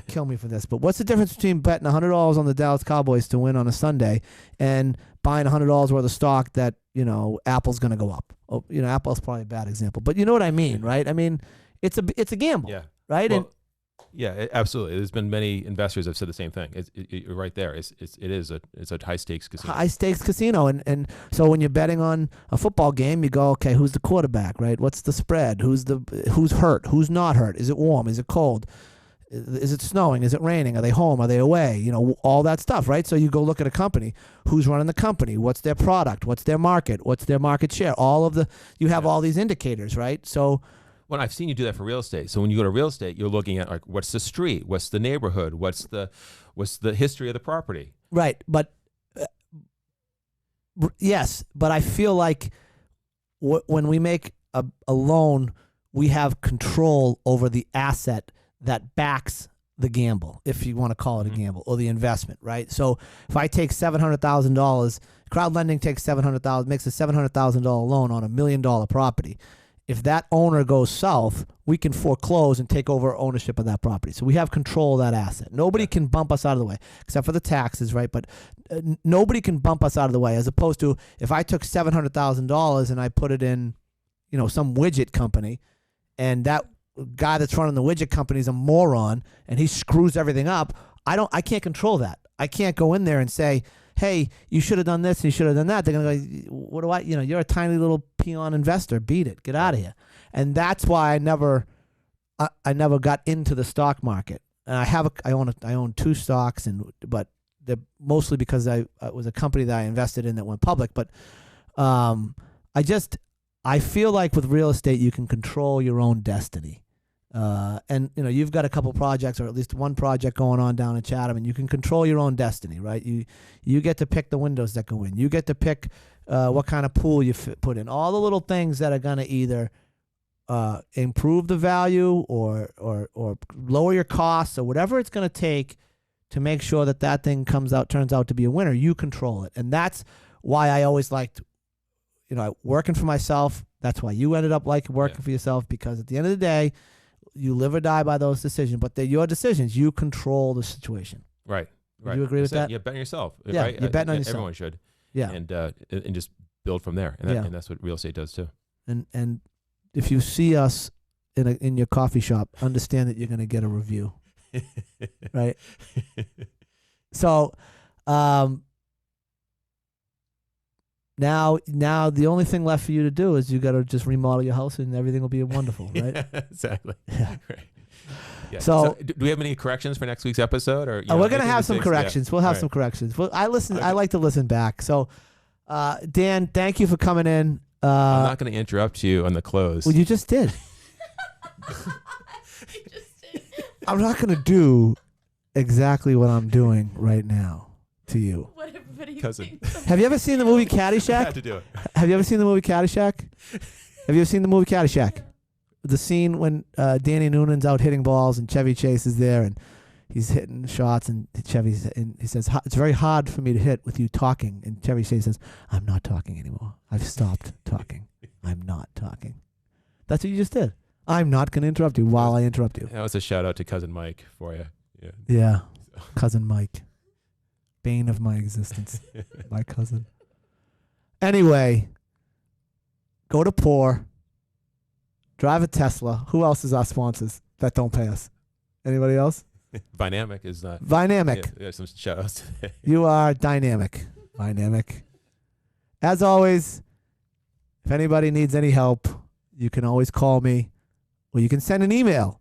kill me for this. But what's the difference between betting $100 on the Dallas Cowboys to win on a Sunday and buying $100 worth of stock that Apple's gonna go up? Oh, Apple's probably a bad example, but you know what I mean, right? I mean, it's a gamble, right? Well, absolutely. There's been many investors that have said the same thing. You're right there. It's a high stakes casino. High stakes casino, and so when you're betting on a football game, you go, okay, who's the quarterback, right? What's the spread? Who's hurt? Who's not hurt? Is it warm? Is it cold? Is it snowing? Is it raining? Are they home? Are they away? All that stuff, right? So you go look at a company. Who's running the company? What's their product? What's their market? What's their market share? You have all these indicators, right? So. Well, I've seen you do that for real estate. So when you go to real estate, you're looking at like what's the street, what's the neighborhood, what's the history of the property. Right, but yes, but I feel like when we make a loan, we have control over the asset that backs the gamble, if you want to call it a gamble, or the investment, right? So if I take $700,000, crowd lending takes $700,000, makes a $700,000 loan on $1 million property. If that owner goes south, we can foreclose and take over ownership of that property. So we have control of that asset. Nobody can bump us out of the way, except for the taxes, right? But nobody can bump us out of the way, as opposed to if I took $700,000 and I put it in, some widget company, and that guy that's running the widget company is a moron and he screws everything up. I can't control that. I can't go in there and say, hey, you should have done this and you should have done that. They're going to go, what do you're a tiny little peon investor. Beat it. Get out of here. And that's why I never got into the stock market. And I own 2 stocks, but they're mostly because it was a company that I invested in that went public. But I feel like with real estate, you can control your own destiny. And you've got a couple projects, or at least one project going on down in Chatham, and you can control your own destiny, right? You get to pick the windows that go in. You get to pick what kind of pool you put in. All the little things that are going to either improve the value or lower your costs or whatever it's going to take to make sure that thing turns out to be a winner. You control it. And that's why I always liked, working for myself. That's why you ended up working for yourself, because at the end of the day, you live or die by those decisions, but they're your decisions. You control the situation. Right. Do you agree with that? Yeah, bet on yourself. Yeah, right? you're betting on yourself. Everyone should. Yeah. And just build from there. And that's what real estate does too. And if you see us in your coffee shop, understand that you're going to get a review. Right? So, now the only thing left for you to do is you got to just remodel your house and everything will be wonderful, right? Exactly. Yeah. Right. Yeah. So, do we have any corrections for next week's episode? Or we're going to have some corrections. Yeah. We'll have some corrections. Well, I like to listen back. So, Dan, thank you for coming in. I'm not going to interrupt you on the close. Well, you just did. I'm not going to do exactly what I'm doing right now to you. What everybody Cousin. thinks. Have you ever seen the movie Caddyshack? I had to do it. Have you ever seen the movie Caddyshack? Have you ever seen the movie Caddyshack? The scene when Danny Noonan's out hitting balls and Chevy Chase is there and he's hitting shots and he says, it's very hard for me to hit with you talking. And Chevy Chase says, I'm not talking anymore. I've stopped talking. I'm not talking. That's what you just did. I'm not going to interrupt you while I interrupt you. That was a shout out to Cousin Mike for you. Yeah. Cousin Mike. Bane of my existence. My cousin. Anyway, go to Pour. Drive a Tesla. Who else is our sponsors that don't pay us? Anybody else? Vynamic is not. Vynamic. Yeah, some shout outs today. You are dynamic. Vynamic. As always, if anybody needs any help, you can always call me or you can send an email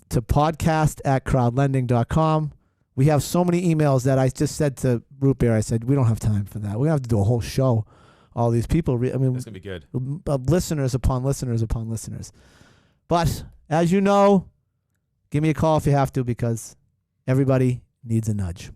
to podcast@crowdlending.com. We have so many emails that I just said to Root Beer, I said, we don't have time for that. We're going to have to do a whole show. All these people, That's going to be good. Listeners upon listeners upon listeners. But as you know, give me a call if you have to, because everybody needs a nudge.